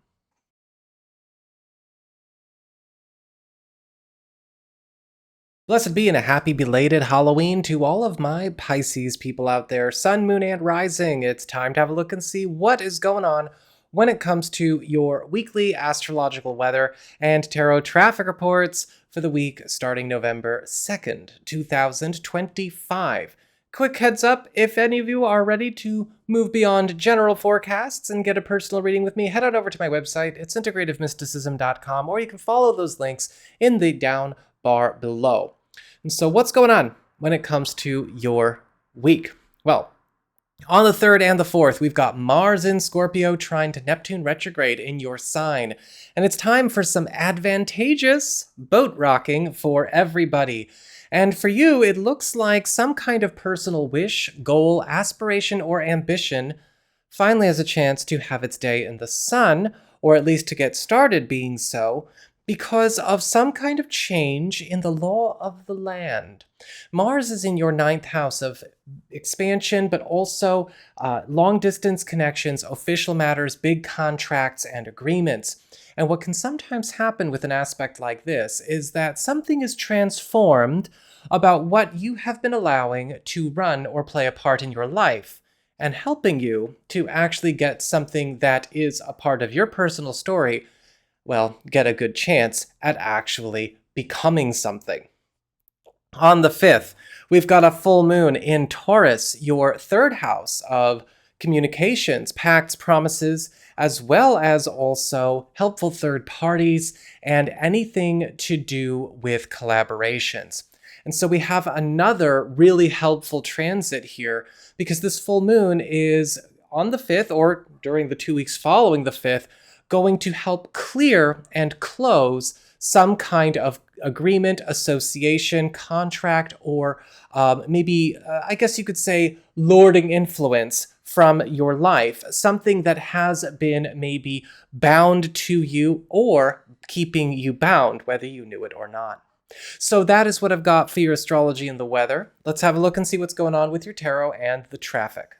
Blessed be and a happy belated Halloween to all of my Pisces people out there. Sun, Moon, and Rising. It's time to have a look and see what is going on when it comes to your weekly astrological weather and tarot traffic reports for the week starting November 2nd, 2025. Quick heads up, if any of you are ready to move beyond general forecasts and get a personal reading with me, head on over to my website. It's integrativemysticism.com, or you can follow those links in the down bar below. And so what's going on when it comes to your week? Well, on the 3rd and the 4th, we've got Mars in Scorpio trying to Neptune retrograde in your sign. And it's time for some advantageous boat rocking for everybody. And for you, it looks like some kind of personal wish, goal, aspiration, or ambition finally has a chance to have its day in the sun, or at least to get started being so, because of some kind of change in the law of the land. Mars is in your 9th house of expansion, but also long-distance connections, official matters, big contracts, and agreements. And what can sometimes happen with an aspect like this is that something is transformed about what you have been allowing to run or play a part in your life, and helping you to actually get something that is a part of your personal story, well, get a good chance at actually becoming something. On the 5th, we've got a full moon in Taurus, your 3rd house of communications, pacts, promises, as well as also helpful third parties and anything to do with collaborations. And so we have another really helpful transit here, because this full moon is on the 5th, or during the 2 weeks following the 5th, going to help clear and close some kind of agreement, association, contract, or maybe, I guess you could say, lording influence from your life. Something that has been maybe bound to you or keeping you bound, whether you knew it or not. So that is what I've got for your astrology and the weather. Let's have a look and see what's going on with your tarot and the traffic.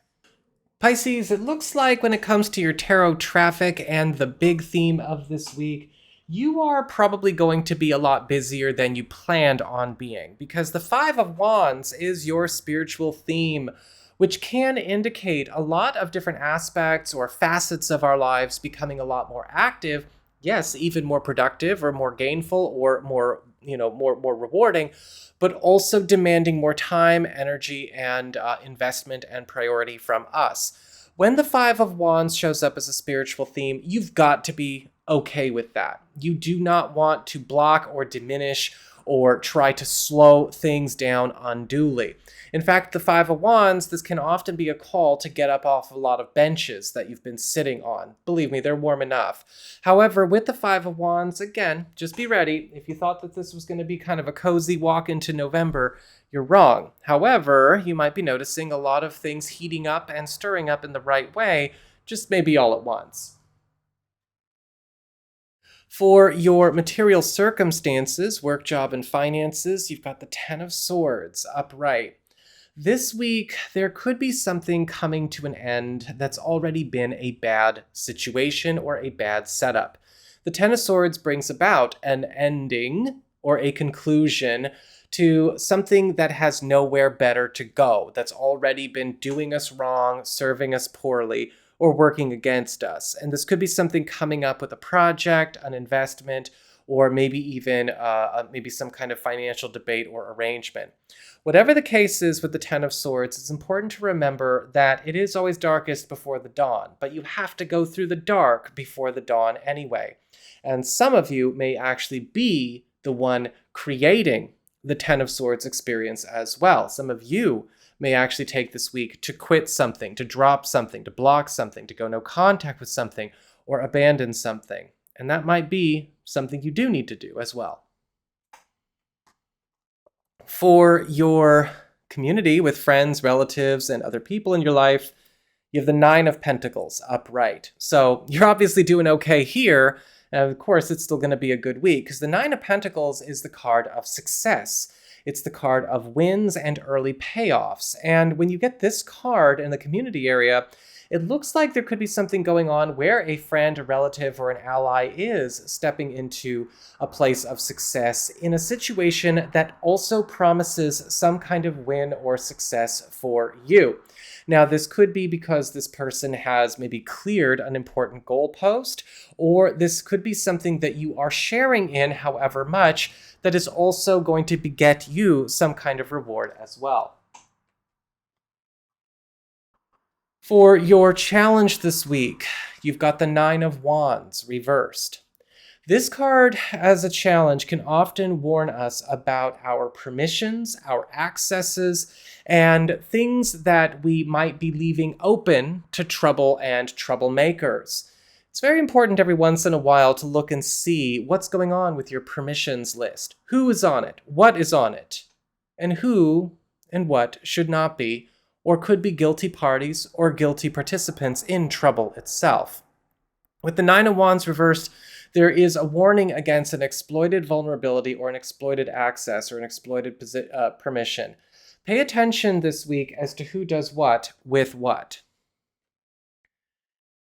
Pisces, it looks like when it comes to your tarot traffic and the big theme of this week, you are probably going to be a lot busier than you planned on being, because the 5 of Wands is your spiritual theme, which can indicate a lot of different aspects or facets of our lives becoming a lot more active, yes, even more productive or more gainful or more rewarding, but also demanding more time, energy, and investment and priority from us. When the 5 of Wands shows up as a spiritual theme, you've got to be okay with that. You do not want to block or diminish or try to slow things down unduly. In fact, the 5 of Wands, this can often be a call to get up off a lot of benches that you've been sitting on. Believe me, they're warm enough. However, with the 5 of Wands, again, just be ready. If you thought that this was going to be kind of a cozy walk into November, you're wrong. However, you might be noticing a lot of things heating up and stirring up in the right way, just maybe all at once. For your material circumstances, work, job, and finances, you've got the 10 of Swords upright. This week, there could be something coming to an end that's already been a bad situation or a bad setup. The 10 of Swords brings about an ending or a conclusion to something that has nowhere better to go, that's already been doing us wrong, serving us poorly, or working against us. And this could be something coming up with a project, an investment, or maybe even maybe some kind of financial debate or arrangement. Whatever the case is with the 10 of Swords, it's important to remember that it is always darkest before the dawn, but you have to go through the dark before the dawn anyway. And some of you may actually be the one creating the 10 of Swords experience as well. Some of you may actually take this week to quit something, to drop something, to block something, to go no contact with something, or abandon something. And that might be something you do need to do as well. For your community with friends, relatives, and other people in your life, you have the 9 of Pentacles upright. So you're obviously doing okay here, Now, of course, it's still going to be a good week because the Nine of Pentacles is the card of success. It's the card of wins and early payoffs. And when you get this card in the community area, it looks like there could be something going on where a friend, a relative, or an ally is stepping into a place of success in a situation that also promises some kind of win or success for you. Now, this could be because this person has maybe cleared an important goalpost, or this could be something that you are sharing in, however much, that is also going to beget you some kind of reward as well. For your challenge this week, you've got the Nine of Wands reversed. This card as a challenge can often warn us about our permissions, our accesses, and things that we might be leaving open to trouble and troublemakers. It's very important every once in a while to look and see what's going on with your permissions list. Who is on it? What is on it? And who and what should not be, or could be guilty parties or guilty participants in trouble itself. With the Nine of Wands reversed, there is a warning against an exploited vulnerability or an exploited access or an exploited permission. Pay attention this week as to who does what with what.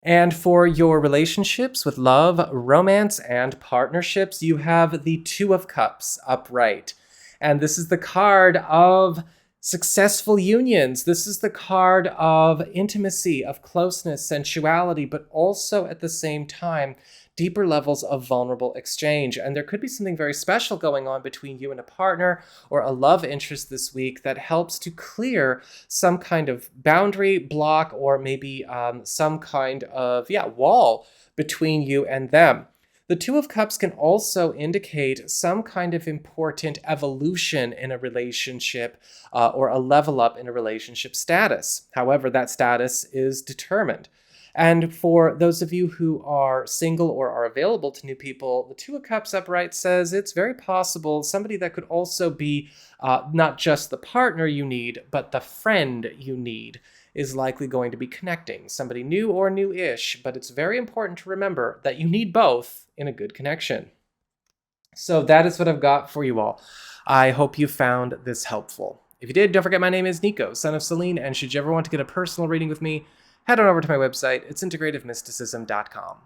And for your relationships with love, romance, and partnerships, you have the Two of Cups upright. And this is the card of successful unions. This is the card of intimacy, of closeness, sensuality, but also at the same time, deeper levels of vulnerable exchange. And there could be something very special going on between you and a partner or a love interest this week that helps to clear some kind of boundary, block, or maybe some kind of, wall between you and them. The Two of Cups can also indicate some kind of important evolution in a relationship or a level up in a relationship status. However, that status is determined. And for those of you who are single or are available to new people, the Two of Cups upright says it's very possible somebody that could also be not just the partner you need, but the friend you need is likely going to be connecting. Somebody new or new-ish, but it's very important to remember that you need both in a good connection. So that is what I've got for you all. I hope you found this helpful. If you did, don't forget my name is Nico, Son of Selene, and should you ever want to get a personal reading with me, head on over to my website. It's integrativemysticism.com.